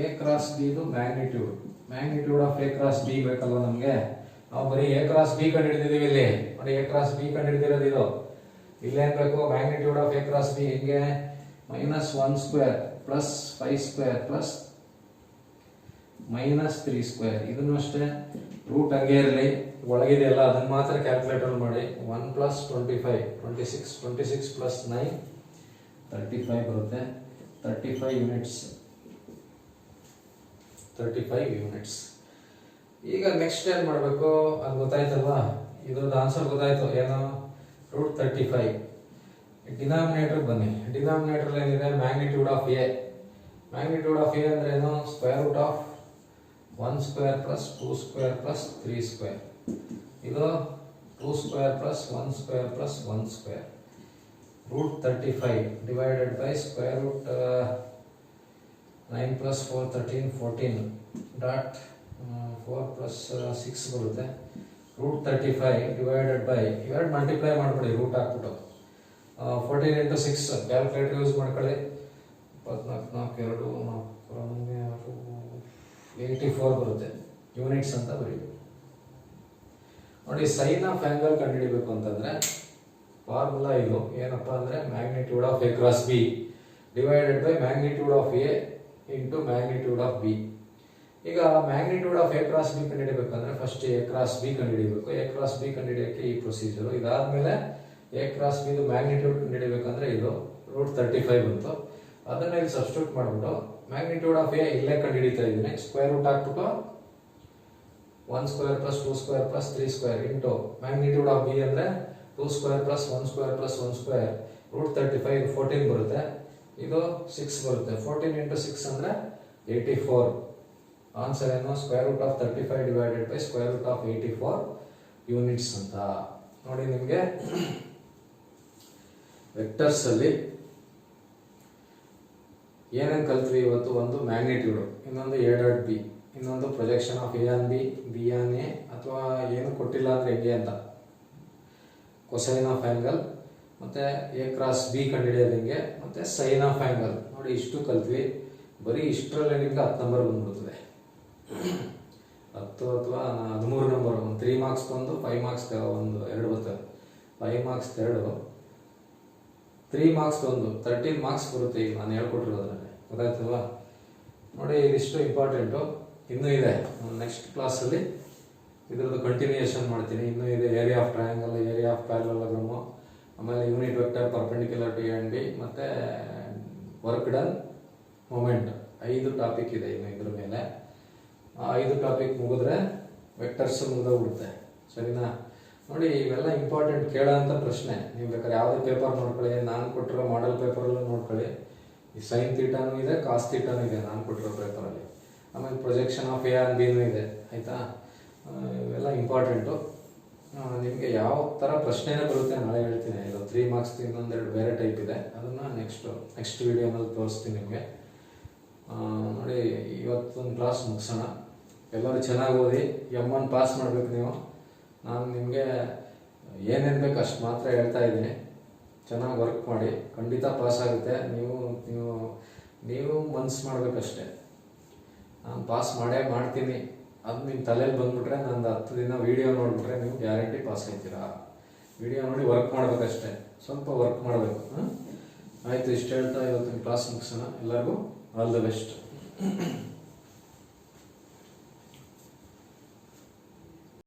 A cross B ಇದು magnitude of A cross B ಬೇಕಲ್ವ ನಮಗೆ. ನಾವು ಬರೀ ಎ ಕ್ರಾಸ್ ಬಿ ಕಂಡುಹಿಡಿದಿದ್ದೀವಿ ಇಲ್ಲಿ. ನೋಡಿ, ಎ ಕ್ರಾಸ್ ಬಿ ಕಂಡುಹಿಡಿದಿರೋದು ಇದು. ಇಲ್ಲೇನ್ ಬೇಕು? Magnitude of A cross B ಹಿಂಗೆ -1 square plus 5 square plus -3 square. ಇದನ್ನು ಅಷ್ಟೇ ರೂಟ್ ಹಂಗೆ ಇರಲಿ, ಒಳಗಿದೆಯಲ್ಲ ಅದನ್ನ ಮಾತ್ರ ಕ್ಯಾಲ್ಕುಲೇಟರ್ ಮಾಡಿ. 1 ಪ್ಲಸ್ 25 26 ಪ್ಲಸ್ 9 35 ಬರುತ್ತೆ, 35 ಯೂನಿಟ್ಸ್. ಈಗ ನೆಕ್ಸ್ಟ್ ಏನ್ ಮಾಡಬೇಕು? ಅದು ಗೊತ್ತಾಯ್ತಲ್ವಾ? ಇದ್ರದ್ದು ಆನ್ಸರ್ ಗೊತ್ತಾಯ್ತು, ಏನು? √35. ಡಿನಾಮಿನೇಟರ್ ಬನ್ನಿ. ಡಿನಾಮಿನೇಟರ್ ಏನಿದೆ? Magnitude of A. Magnitude of A ಅಂದ್ರೆ ಏನು? Square root of 1 square plus 2 square plus 3 square. ಇದು 2 square plus 1 square plus 1 square. √35 divided by square root 9 plus 4 13 14 dot 4 plus 6 ಬರುತ್ತೆ. √35 ಡಿವೈಡೆಡ್ ಬೈ ಇವೆರಡು ಮಲ್ಟಿಪ್ಲೈ ಮಾಡ್ಬಿಡಿ, ರೂಟ್ ಹಾಕ್ಬಿಟ್ಟು 14 into 6 ಕ್ಯಾಲ್ಕುಲೇಟರ್ ಯೂಸ್ ಮಾಡ್ಕೊಳ್ಳಿ. 24 84 ಬರುತ್ತೆ. ಯೂನಿಟ್ಸ್ ಅಂತ ಬರೀಬೇಕು. ನೋಡಿ, ಸೈನ್ ಆಫ್ ಆಂಗಲ್ ಕಂಡುಹಿಡಿಬೇಕು ಅಂತಂದ್ರೆ ಫಾರ್ಮುಲಾ ಇದು. ಏನಪ್ಪಾ ಅಂದ್ರೆ magnitude of A cross B divided by magnitude of A into magnitude of B. ಈಗ magnitude of A cross B ಕಂಡುಹಿಡಿಬೇಕಂದ್ರೆ ಫಸ್ಟ್ ಎ ಕ್ರಾಸ್ ಬಿ ಕಂಡುಹಿಡಿಬೇಕು. ಎ ಕ್ರಾಸ್ ಬಿ ಕಂಡುಹಿಡಿಯೋಕೆ ಈ ಪ್ರೊಸೀಜರ್. ಇದಾದ್ಮೇಲೆ ಎ ಕ್ರಾಸ್ ಬಿ ಮ್ಯಾಗ್ನಿಟ್ಯೂಡ್ ಕಂಡುಹಿಡಿಬೇಕಂದ್ರೆ ಇದು √35 ಬಂತು. ಅದನ್ನ ಇಲ್ಲಿ ಸಬ್ಸ್ಟಿಟ್ಯೂಟ್ ಮಾಡ್ಬಿಟ್ಟು ಮ್ಯಾಗ್ನಿಟ್ಯೂಡ್ ಆಫ್ ಎ ಇಲ್ಲೇ ಕಂಡುಹಿಡಿತಾ ಇದ್ದೀನಿ. ಸ್ಕ್ವೇರ್ ರೂಟ್ ಹಾಕ್ಬಿಟ್ಟು 1 square plus 2 square plus 3 square into magnitude of B ಅಂದ್ರೆ 2 square plus 1 square plus 1 square √35 14 ಬರುತ್ತೆ. ಇದು 6 ಬರುತ್ತೆ. 14 into 6 ಅಂದ್ರೆ 84. ಆನ್ಸರ್ ಏನು? Square root of 35 divided by square root of 84 units ಅಂತ. ನೋಡಿ, ನಿಮಗೆ ವೆಕ್ಟರ್ಸ್ ಅಲ್ಲಿ ಏನೇನು ಕಲ್ತ್ವಿ ಇವತ್ತು? ಒಂದು ಮ್ಯಾಗ್ನಿಟ್ಯೂಡ್, ಇನ್ನೊಂದು ಎ ಡಾಟ್ ಬಿ, ಇನ್ನೊಂದು projection of A on B, B on A, ಅಥವಾ ಏನು ಕೊಟ್ಟಿಲ್ಲ ಅಂದ್ರೆ ಹೆಂಗೆ ಅಂತ, ಕೊಸೈನ್ ಆಫ್ ಆಂಗಲ್, ಮತ್ತೆ ಎ ಕ್ರಾಸ್ ಬಿ ಕಂಡುಹಿಡಿಯೋದು ಹೆಂಗೆ, ಮತ್ತೆ ಸೈನ್ ಆಫ್ ಆಂಗಲ್. ನೋಡಿ, ಇಷ್ಟು ಕಲ್ತ್ವಿ. ಬರೀ ಇಷ್ಟರಲ್ಲೇ ನಿಮ್ಗೆ 10 ನಂಬರ್ ಬಂದ್ಬಿಡ್ತದೆ. 10 ಅಥವಾ 13 ನಂಬರ್, ಒಂದು 3 ಮಾರ್ಕ್ಸ್ ಒಂದು 5 ಮಾರ್ಕ್ಸ್ ಒಂದು 2 ಬರ್ತವೆ. 5 ಮಾರ್ಕ್ಸ್ 2, 3 ಮಾರ್ಕ್ಸ್ ಒಂದು 13 ಮಾರ್ಕ್ಸ್ ಬರುತ್ತೆ ಈಗ ನಾನು ಹೇಳ್ಕೊಟ್ಟಿರೋದ್ರಲ್ಲಿ. ಗೊತ್ತಾಯ್ತಲ್ವಾ? ನೋಡಿ, ಇದಿಷ್ಟು ಇಂಪಾರ್ಟೆಂಟು. ಇನ್ನೂ ಇದೆ, ನೆಕ್ಸ್ಟ್ ಕ್ಲಾಸಲ್ಲಿ ಇದ್ರದ್ದು ಕಂಟಿನ್ಯೂಯೇಷನ್ ಮಾಡ್ತೀನಿ. ಇನ್ನೂ ಇದೆ area of triangle, area of parallelogram, ಆಮೇಲೆ unit vector, perpendicular to A and B, ಮತ್ತು ವರ್ಕ್ ಡನ್, ಮೊಮೆಂಟ್. 5 ಟಾಪಿಕ್ ಇದೆ ಇನ್ನು ಇದ್ರ ಮೇಲೆ. ಆ 5 ಟಾಪಿಕ್ ಮುಗಿದ್ರೆ ವೆಕ್ಟರ್ಸ್ ಮುಗಿದೋಗ್ಬಿಡುತ್ತೆ. ಸರಿನಾ? ನೋಡಿ, ಇವೆಲ್ಲ ಇಂಪಾರ್ಟೆಂಟ್ ಕೇಳೋ ಅಂಥ ಪ್ರಶ್ನೆ. ನೀವು ಬೇಕಾದ್ರೆ ಯಾವುದೇ ಪೇಪರ್ ನೋಡ್ಕೊಳ್ಳಿ, ನಾನು ಕೊಟ್ಟಿರೋ ಮಾಡೆಲ್ ಪೇಪರಲ್ಲೂ ನೋಡ್ಕೊಳ್ಳಿ. ಈ ಸೈನ್ ಥೀಟಾನೂ ಇದೆ, ಕಾಸ್ ಥೀಟಾನೂ ಇದೆ ನಾನು ಕೊಟ್ಟಿರೋ ಪೇಪರಲ್ಲಿ. ಆಮೇಲೆ ಪ್ರೊಜೆಕ್ಷನ್ ಆಫ್ ಎ ಆ್ಯಂಡ್ ಬಿನೂ ಇದೆ. ಆಯಿತಾ? ಇವೆಲ್ಲ ಇಂಪಾರ್ಟೆಂಟು. ನಿಮಗೆ ಯಾವ ಥರ ಪ್ರಶ್ನೆನೇ ಬರುತ್ತೆ ನಾಳೆ ಹೇಳ್ತೀನಿ. ಇದು 3 ಮಾರ್ಕ್ಸ್ ಇನ್ನೊಂದೆರಡು ಬೇರೆ ಟೈಪ್ ಇದೆ, ಅದನ್ನು ನೆಕ್ಸ್ಟ್ ವೀಡಿಯೋನಲ್ಲಿ ತೋರಿಸ್ತೀನಿ ನಿಮಗೆ. ನೋಡಿ, ಇವತ್ತೊಂದು ಕ್ಲಾಸ್ ಮುಗಿಸೋಣ. ಎಲ್ಲರೂ ಚೆನ್ನಾಗಿ ಓದಿ M1 ಪಾಸ್ ಮಾಡಬೇಕು ನೀವು. ನಾನು ನಿಮಗೆ ಏನೇನು ಬೇಕು ಅಷ್ಟು ಮಾತ್ರ ಹೇಳ್ತಾ ಇದ್ದೀನಿ. ಚೆನ್ನಾಗಿ ವರ್ಕ್ ಮಾಡಿ, ಖಂಡಿತ ಪಾಸ್ ಆಗುತ್ತೆ. ನೀವು ಮನ್ಸು ಮಾಡಬೇಕಷ್ಟೆ. ನಾನು ಪಾಸ್ ಮಾಡ್ತೀನಿ, ಅದು ನಿಮ್ಮ ತಲೆಯಲ್ಲಿ ಬಂದುಬಿಟ್ರೆ, ನಂದು 10 ದಿನ ವೀಡಿಯೋ ನೋಡಿಬಿಟ್ರೆ ನೀವು ಗ್ಯಾರಂಟಿ ಪಾಸ್ ಆಗ್ತೀರಾ. ವೀಡಿಯೋ ನೋಡಿ ವರ್ಕ್ ಮಾಡಬೇಕಷ್ಟೆ, ಸ್ವಲ್ಪ ವರ್ಕ್ ಮಾಡಬೇಕು. ಆಯಿತು, ಇಷ್ಟು ಹೇಳ್ತಾ ಇವತ್ತಿನ ಕ್ಲಾಸ್ ಮುಗಿಸೋಣ. ಎಲ್ಲರಿಗೂ ಆಲ್ ದ ಬೆಸ್ಟ್.